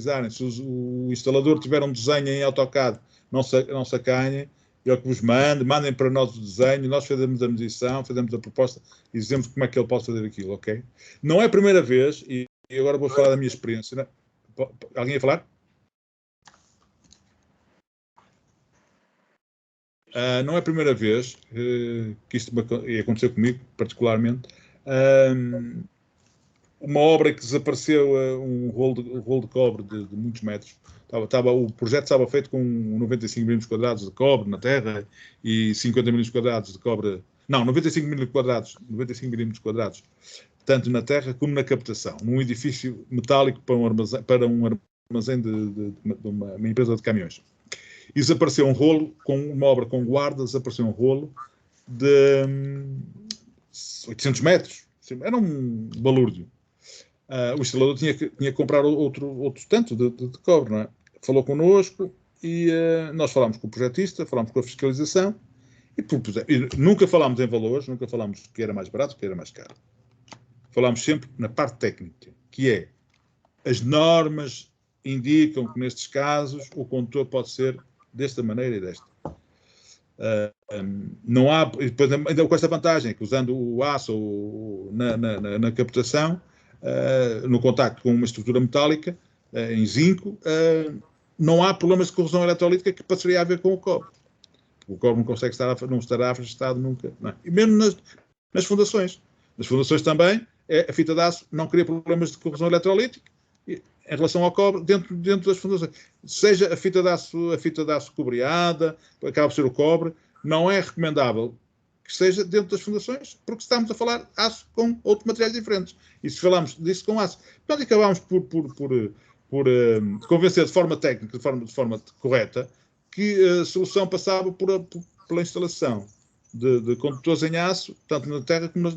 o instalador tiver um desenho em AutoCAD, não se acanhem, eu que vos mandem para nós o desenho, nós fazemos a medição, fazemos a proposta e dizemos como é que ele pode fazer aquilo, ok? Não é a primeira vez, e agora vou falar da minha experiência, né? Alguém ia falar? Não é a primeira vez que isto aconteceu comigo, particularmente. Uma obra que desapareceu, um rolo de cobre de muitos metros. O projeto estava feito com 95 milímetros quadrados de cobre na terra e 50 milímetros quadrados de cobre... Não, 95 milímetros quadrados, tanto na terra como na captação. Num edifício metálico para um armazém de uma empresa de caminhões. E desapareceu um rolo, com uma obra com guardas, desapareceu um rolo de 800 metros. Era um balúrdio. O instalador tinha que comprar outro tanto de cobre, não é? Falou connosco e nós falámos com o projetista, falámos com a fiscalização e nunca falámos em valores, nunca falámos que era mais barato, que era mais caro. Falámos sempre na parte técnica, que é as normas indicam que nestes casos o condutor pode ser desta maneira e desta. Não há, depois, ainda com esta vantagem, que usando o aço na captação, no contacto com uma estrutura metálica, em zinco, não há problemas de corrosão eletrolítica que passaria a ver com o cobre. O cobre não estará afastado nunca. Não é? E mesmo nas fundações. Nas fundações também, a fita de aço não cria problemas de corrosão eletrolítica em relação ao cobre dentro das fundações. Seja a fita de aço cobreada, acaba por ser o cobre, não é recomendável que esteja dentro das fundações, porque estamos a falar aço com outros materiais diferentes. E se falamos disso com aço, nós acabamos por convencer de forma técnica, de forma correta, que a solução passava pela instalação de condutores em aço, tanto na terra, como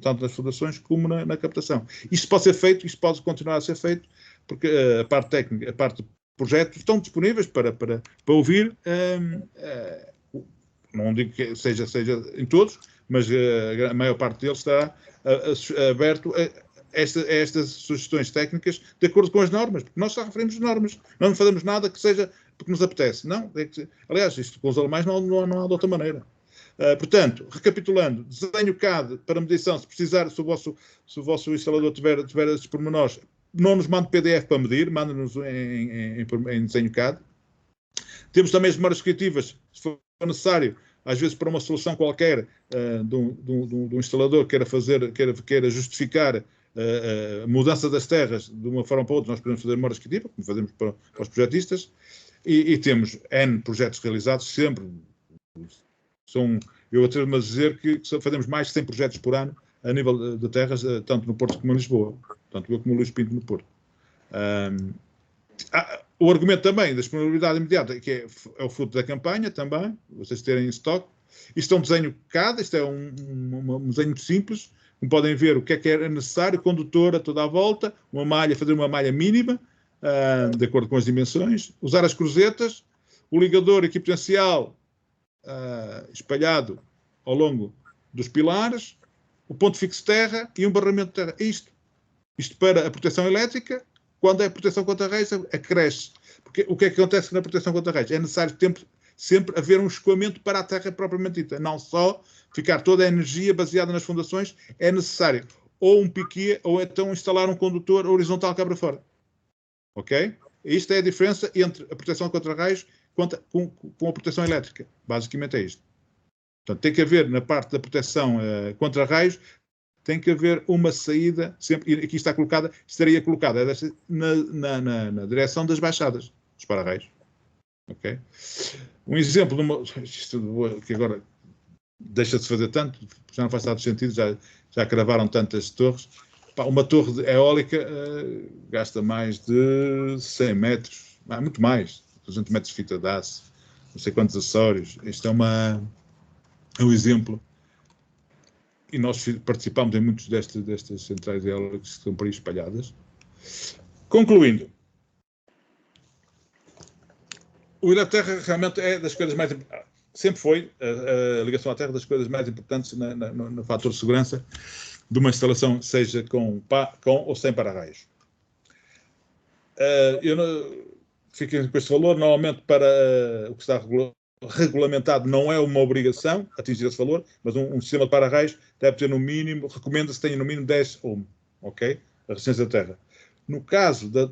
tanto nas fundações, como na captação. Isto pode ser feito, isto pode continuar a ser feito, porque a parte técnica, a parte do projeto, estão disponíveis para ouvir. Não digo que seja em todos, mas a maior parte deles estará aberto a estas sugestões técnicas de acordo com as normas, porque nós só referimos as normas, não fazemos nada que seja porque nos apetece. Não, aliás, isto com os alemães não há de outra maneira. Portanto, recapitulando, desenho CAD para medição, se precisar, se o vosso instalador tiver esses pormenores, não nos mande PDF para medir, manda-nos em desenho CAD. Temos também as memórias criativas, se for necessário, às vezes para uma solução qualquer de um instalador queira justificar a mudança das terras de uma forma para outra, nós podemos fazer memórias criativas, como fazemos para os projetistas, e temos N projetos realizados, sempre. Eu atrevo-me a dizer que fazemos mais de 100 projetos por ano a nível de terras, tanto no Porto como em Lisboa, tanto eu como o Luís Pinto no Porto. O argumento também da disponibilidade imediata, que é o fruto da campanha também, vocês terem em estoque. Isto é um desenho CAD, isto é um desenho muito simples, como podem ver o que é necessário, condutor a toda a volta, fazer uma malha mínima, de acordo com as dimensões, usar as cruzetas, o ligador equipotencial espalhado ao longo dos pilares, o ponto fixo de terra e um barramento de terra. Isto para a proteção elétrica. Quando é a proteção contra raios, acresce. Porque o que é que acontece na proteção contra raios? É necessário sempre haver um escoamento para a terra propriamente dita. Não só ficar toda a energia baseada nas fundações, é necessário ou um piquet ou então instalar um condutor horizontal cá para fora. Ok? Isto é a diferença entre a proteção contra raios com a proteção elétrica. Basicamente é isto. Portanto, tem que haver na parte da proteção contra raios, tem que haver uma saída, sempre, e aqui estaria colocada na direção das baixadas, dos para-raios. Okay? Um exemplo que agora deixa de se fazer tanto, já não faz tanto sentido, já cravaram tantas torres. Uma torre eólica gasta mais de 100 metros, muito mais, 200 metros de fita de aço, não sei quantos acessórios. Isto é um exemplo. E nós participamos em muitas destas centrais eólicas que estão por aí espalhadas. Concluindo, o ir à terra realmente é das coisas mais importantes. Sempre foi a ligação à terra das coisas mais importantes no fator de segurança de uma instalação, seja com ou sem para-raios. Eu fiquei com este valor. Normalmente, para o que está regulamentado, não é uma obrigação atingir esse valor, mas um sistema de para-raios deve ter no mínimo, recomenda-se que tenha no mínimo 10 ohm, ok? A resistência da terra. No caso da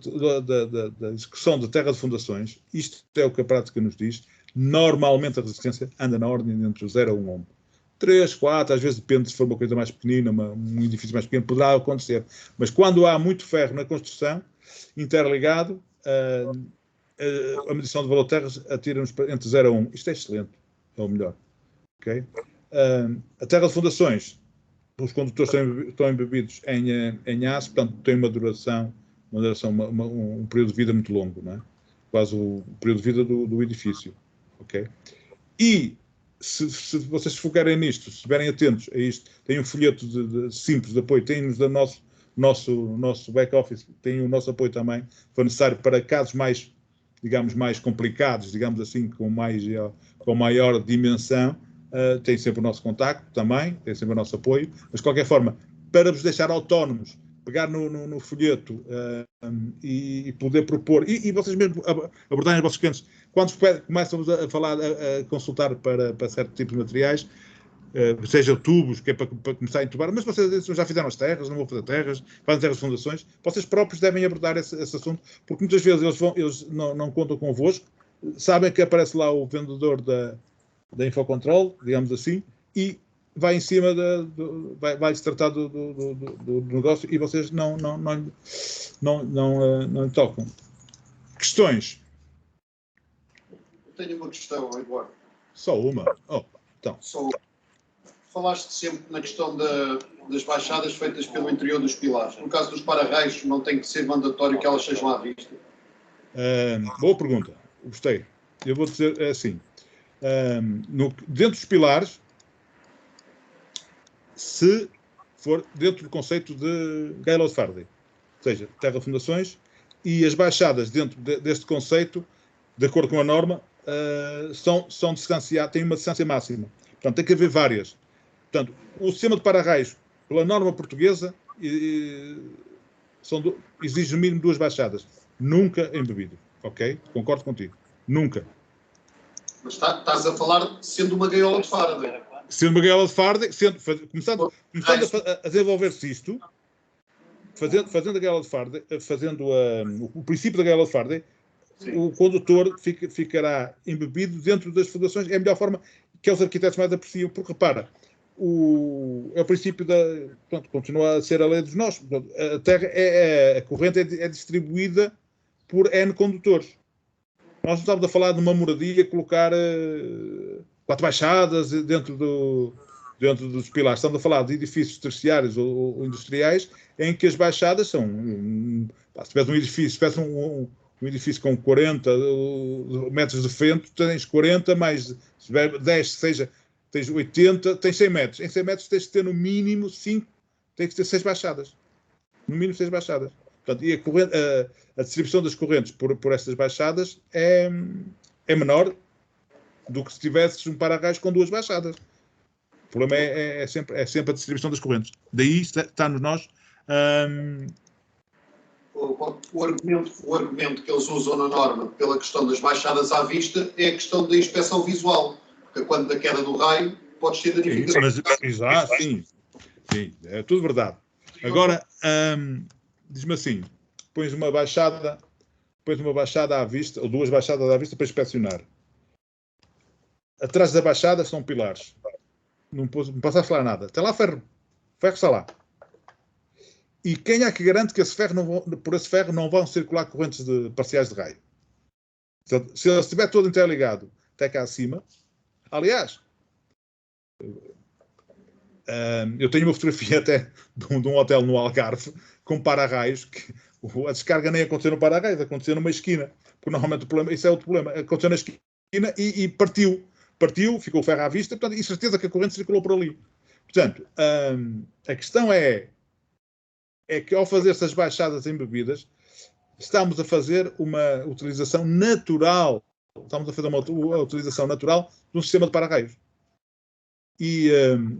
execução de terra de fundações, isto é o que a prática nos diz, normalmente a resistência anda na ordem entre 0 a 1 ohm. 3, 4, às vezes depende, se for uma coisa mais pequenina, um edifício mais pequeno, poderá acontecer. Mas quando há muito ferro na construção, interligado, a medição de valor de terras atira-nos entre 0 a 1. Isto é excelente, é o melhor. Okay? A terra de fundações, os condutores estão embebidos em aço, portanto tem um período de vida muito longo, não é? Quase o período de vida do edifício. Okay? E se vocês se focarem nisto, se estiverem atentos a isto, tem um folheto simples de apoio, tem-nos do nosso back-office, tem o nosso apoio também, se for necessário para casos mais, digamos, mais complicados, digamos assim, com maior dimensão, tem sempre o nosso contacto também, tem sempre o nosso apoio, mas de qualquer forma, para vos deixar autónomos, pegar no folheto e poder propor, e vocês mesmo abordarem os vossos clientes, quando começam a falar, a consultar para certo tipo de materiais, seja tubos, que é para começar a entubar, mas vocês já fizeram as terras, não vão fazer terras, fazem terras de fundações, vocês próprios devem abordar esse assunto, porque muitas vezes eles não contam convosco, sabem que aparece lá o vendedor da Infocontrol, digamos assim, e vai em cima, vai-se tratar do negócio e vocês não lhe tocam. Questões? Eu tenho uma questão, Eduardo. Só uma? Então. Falaste sempre na questão das baixadas feitas pelo interior dos pilares. No caso dos para-raios, não tem que ser mandatório que elas sejam à vista? Boa pergunta. Gostei. Eu vou dizer assim. Dentro dos pilares, se for dentro do conceito de Gaylord Farley, ou seja, terra fundações, e as baixadas dentro deste conceito, de acordo com a norma, são distanciadas, têm uma distância máxima. Portanto, tem que haver várias. Portanto, o sistema de para-raios, pela norma portuguesa, exige no mínimo 2 baixadas. Nunca embebido. Ok? Concordo contigo. Nunca. Mas estás a falar sendo uma gaiola de Faraday. Sendo uma gaiola de Faraday, começando a desenvolver-se isto, fazendo a gaiola de Faraday, fazendo o princípio da gaiola de Faraday, o condutor ficará embebido dentro das fundações. É a melhor forma que os arquitetos mais apreciam, porque repara, é o princípio continua a ser a lei dos nós. A terra a corrente é distribuída por N condutores. Nós não estamos a falar de uma moradia, colocar 4 baixadas dentro dos pilares. Estamos a falar de edifícios terciários ou industriais, em que as baixadas são... se tivesse um edifício, um edifício com 40 metros de frente, tens 40, mais se tiver 10, seja, tens 80, tens 100 metros. Em 100 metros tens de ter no mínimo 5, tens de ter 6 baixadas. No mínimo 6 baixadas. Portanto, e a distribuição das correntes por estas baixadas é menor do que se tivesses um para-raios com 2 baixadas. O problema é sempre a distribuição das correntes. Daí está-nos nós... O argumento que eles usam na norma pela questão das baixadas à vista é a questão da inspeção visual. Porque quando da queda do raio, podes ter danificações. Exato, sim. É tudo verdade. Agora, diz-me assim, pões uma baixada à vista, ou 2 baixadas à vista para inspecionar. Atrás da baixada são pilares. Não posso falar nada. Está lá ferro. Ferro está lá. E quem é que garante que por esse ferro não vão circular correntes parciais de raio? Se ele estiver todo interligado até cá acima... Aliás, eu tenho uma fotografia até de um hotel no Algarve com para-raios, que a descarga nem aconteceu no para-raios, aconteceu numa esquina. Porque normalmente isso é outro problema. Aconteceu na esquina e partiu. Partiu, ficou o ferro à vista, portanto, e certeza que a corrente circulou por ali. Portanto, a questão é que ao fazer essas baixadas embebidas, estamos a fazer uma utilização natural. Estamos a fazer uma utilização natural de um sistema de para-raios. E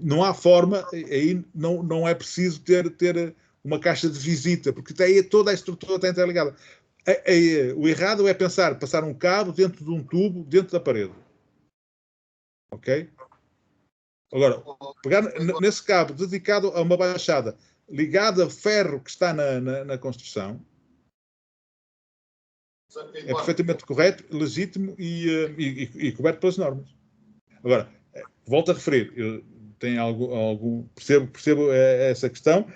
não há forma, aí não é preciso ter uma caixa de visita, porque toda a estrutura está interligada. O errado é passar um cabo dentro de um tubo, dentro da parede. Ok? Agora, pegar nesse cabo dedicado a uma baixada, ligado a ferro que está na construção, é perfeitamente correto, legítimo e coberto pelas normas. Agora, volto a referir, eu tenho percebo essa questão,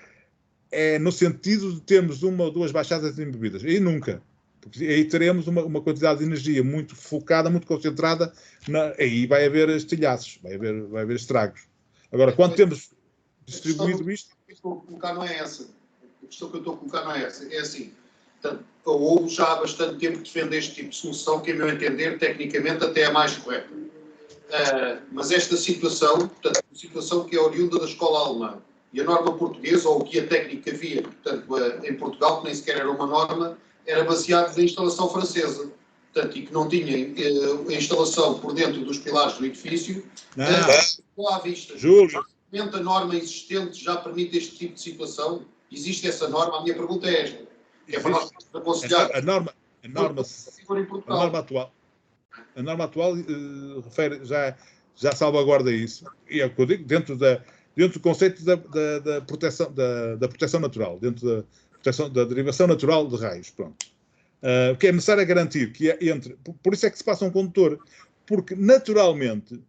é no sentido de termos 1 ou 2 baixadas embebidas. Aí nunca. Porque aí teremos uma quantidade de energia muito focada, muito concentrada, aí vai haver estilhaços, vai haver estragos. Agora, quando temos distribuído isto... A questão que eu estou a colocar não é essa. A questão que eu estou a colocar não é essa. É assim, portanto, a OU já há bastante tempo defende este tipo de solução, que, a meu entender, tecnicamente até é mais correta. Mas esta situação, portanto, uma situação que é oriunda da escola alemã, e a norma portuguesa, ou o que a técnica havia, portanto, em Portugal, que nem sequer era uma norma, era baseado na instalação francesa. Portanto, e que não tinha a instalação por dentro dos pilares do edifício, à vista. Júlio. A norma existente já permite este tipo de situação? Existe essa norma? A minha pergunta é esta. É para nós aconselhar. A norma atual refere, já salvaguarda isso. E é o que eu digo, dentro do conceito da proteção natural, dentro da derivação natural de raios. Pronto. O que é necessário é garantir que por isso é que se passa um condutor, porque naturalmente,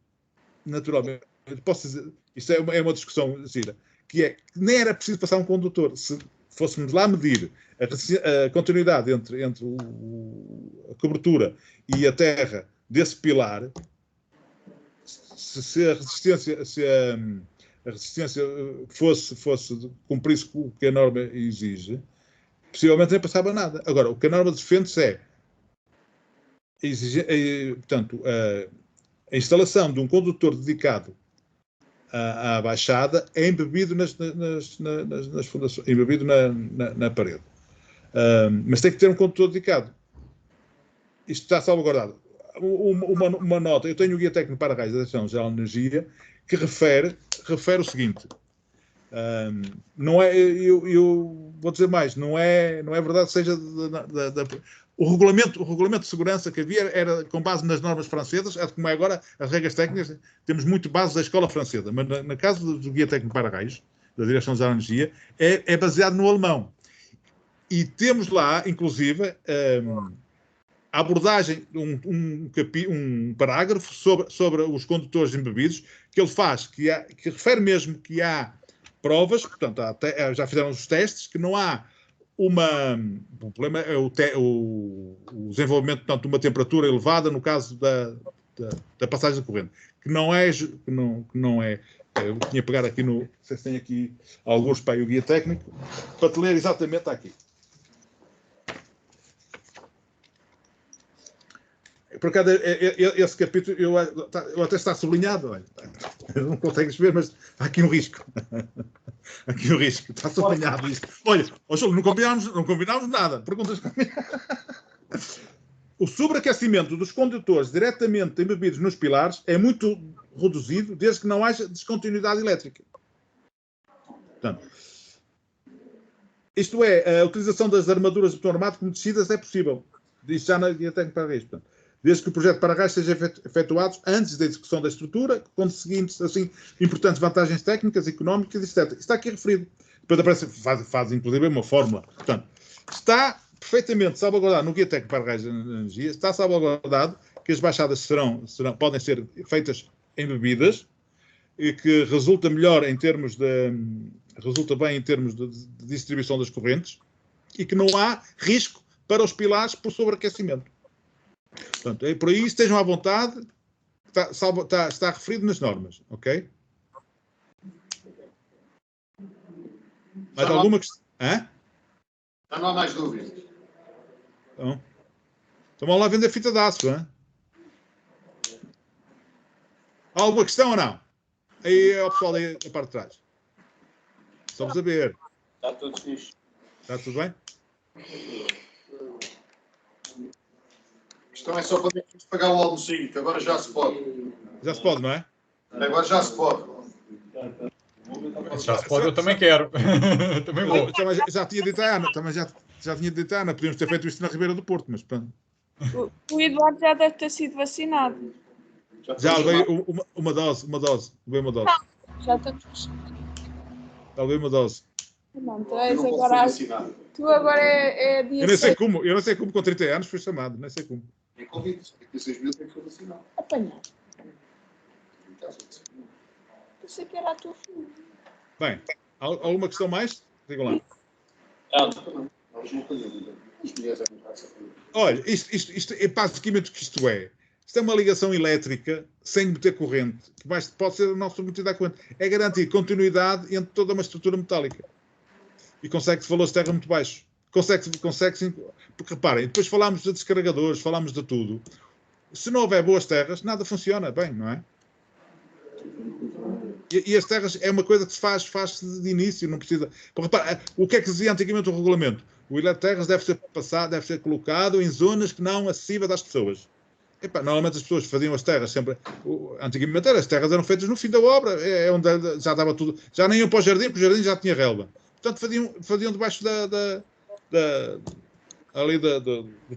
posso dizer, Isto é uma discussão gira, que é que nem era preciso passar um condutor. Se fôssemos lá medir a continuidade entre a cobertura e a terra desse pilar, se a resistência cumprisse o que a norma exige, possivelmente nem passava nada. Agora, o que a norma defende é portanto, a instalação de um condutor dedicado à baixada é embebido nas fundações, embebido na parede. Mas tem que ter um condutor dedicado. Isto está salvaguardado. Uma nota, eu tenho o Guia Técnico para Raios da Direção-Geral de Energia, que refere o seguinte. Não é, eu vou dizer mais, não é verdade que seja o regulamento de segurança que havia era com base nas normas francesas, como é agora as regras técnicas, temos muito base da escola francesa, mas no caso do Guia Técnico para Raios, da Direção-Geral de Energia, é baseado no alemão. E temos lá, inclusive, a abordagem, um parágrafo sobre os condutores embebidos, que ele faz, que refere mesmo que há provas, portanto, já fizeram os testes, que não há o problema é o desenvolvimento, portanto, de uma temperatura elevada no caso da passagem da corrente, que não é, eu tinha que pegar aqui no, vocês têm aqui alguns para o guia técnico, para te ler exatamente aqui. Por acaso, esse capítulo, eu até está sublinhado, olha, não consegues ver, mas há aqui um risco. Aqui um risco, está sublinhado isto. Olha, Júlio, não combinámos nada. Perguntas comigo. O sobreaquecimento dos condutores diretamente embebidos nos pilares é muito reduzido desde que não haja descontinuidade elétrica. Portanto, isto é, a utilização das armaduras de botão armado como descidas é possível. Diz já na guia técnica para risco. Desde que o projeto para gás seja efetuado antes da execução da estrutura, com seguintes, assim, importantes vantagens técnicas, económicas, etc. Está aqui referido. Depois aparece, faz inclusive uma fórmula. Portanto, está perfeitamente salvaguardado no Guia Técnico para Gás de Energia, está salvaguardado que as baixadas podem ser feitas em bebidas, e que resulta melhor em termos resulta bem em termos de distribuição das correntes, e que não há risco para os pilares por sobreaquecimento. Portanto, por aí estejam à vontade, está referido nas normas, ok? Mais alguma questão? Já não há mais dúvidas. Então vamos lá vender fita de aço, hein? Há alguma questão ou não? Aí é o pessoal aí da parte de trás. Só para saber. Está tudo fixe. Está tudo bem? A questão é só quando é que temos de pagar o almocinho, que agora já se pode. Já se pode, não é? Agora já se pode. Já se pode, eu também quero. Também vou. Já tinha dito a Ana, já tinha dito a Ana, podíamos ter feito isto na Ribeira do Porto, mas pronto. O Eduardo já deve ter sido vacinado. Já levei uma dose. Levei uma dose. Já estamos. Já levei uma dose. Não, tu agora é dia Eu não sei como com 30 anos fui chamado, nem sei como. É Covid, 36 mil tem que ser vacinado. Apanhar. Eu sei que era a tua filha. Bem, alguma questão mais? Digam lá. Olha, isto é basicamente o que isto é. Isto é uma ligação elétrica sem meter corrente, que pode ser a nossa submetida à corrente. É garantir continuidade entre toda uma estrutura metálica. E consegue-se valores de terra muito baixos. Consegue-se, porque reparem, depois falámos de descarregadores, falámos de tudo. Se não houver boas terras, nada funciona bem, não é? E as terras é uma coisa que se faz de início, não precisa. Porque, repara, o que é que dizia antigamente o regulamento? O Eletroterras deve ser colocado em zonas que não acessíveis às pessoas. Epá, normalmente as pessoas faziam as terras sempre. Antigamente as terras eram feitas no fim da obra, é onde já estava tudo. Já nem iam para o jardim, porque o jardim já tinha relva. Portanto, faziam debaixo do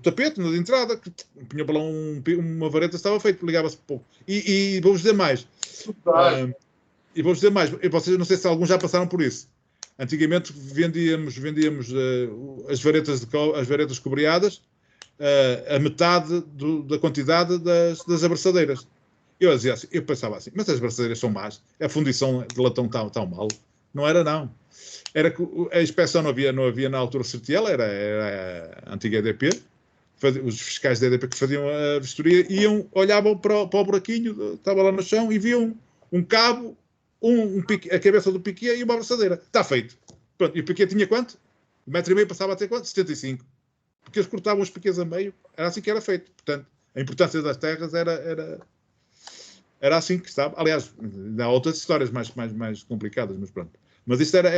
tapete, na entrada, que punha para lá uma vareta, estava feito, ligava-se pouco. E vou-vos dizer mais. E vocês, não sei se alguns já passaram por isso. Antigamente vendíamos as varetas cobreadas a metade da quantidade das abraçadeiras. Eu dizia assim, eu pensava assim, mas as braçadeiras são más, a fundição de latão está mal. Não era, não. Era que a inspeção não havia na altura CERTIEL, era a antiga EDP. Os fiscais da EDP que faziam a vistoria olhavam para o buraquinho, estava lá no chão, e viam um cabo, a cabeça do piquê e uma abraçadeira. Está feito. Pronto, e o piquê tinha quanto? 1,5 metro passava a ter quanto? 75. Porque eles cortavam os piquês a meio. Era assim que era feito. Portanto, a importância das terras era assim que estava. Aliás, há outras histórias mais complicadas, mas pronto. Mas isto era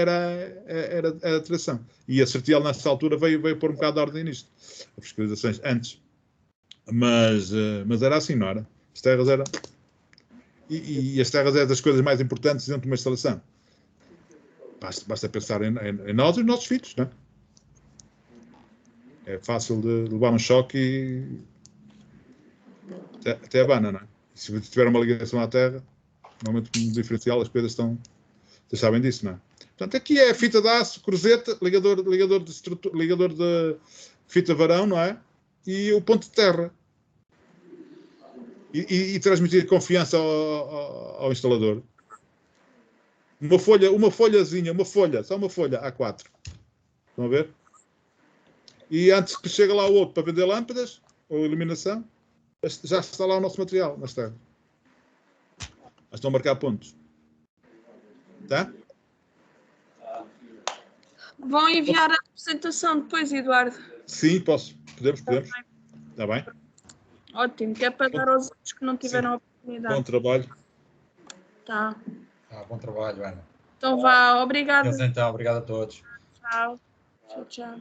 a tradição. E a CERTIEL, nessa altura, veio pôr um bocado de ordem nisto. As fiscalizações antes. Mas era assim, não era? As terras eram... E as terras é das coisas mais importantes dentro de uma instalação. Basta pensar em nós e os nossos filhos, não é? É fácil de levar um choque e... Até abana, não é? Se tiver uma ligação à terra, normalmente no diferencial as coisas estão... Vocês sabem disso, não é? Portanto, aqui é fita de aço, cruzeta, ligador de fita varão, não é? E o ponto de terra. E transmitir confiança ao instalador. Só uma folha, A4. Estão a ver? E antes que chegue lá o outro para vender lâmpadas ou iluminação, já está lá o nosso material nas terras. Estão a marcar pontos. Tá? Vão enviar a apresentação depois, Eduardo. Sim, posso. Podemos. Está bem? Ótimo, que é para dar aos outros que não tiveram a oportunidade. Bom trabalho. Tá. Bom trabalho, Ana. Então vá, obrigada. Então, obrigado a todos. Tchau. Tchau.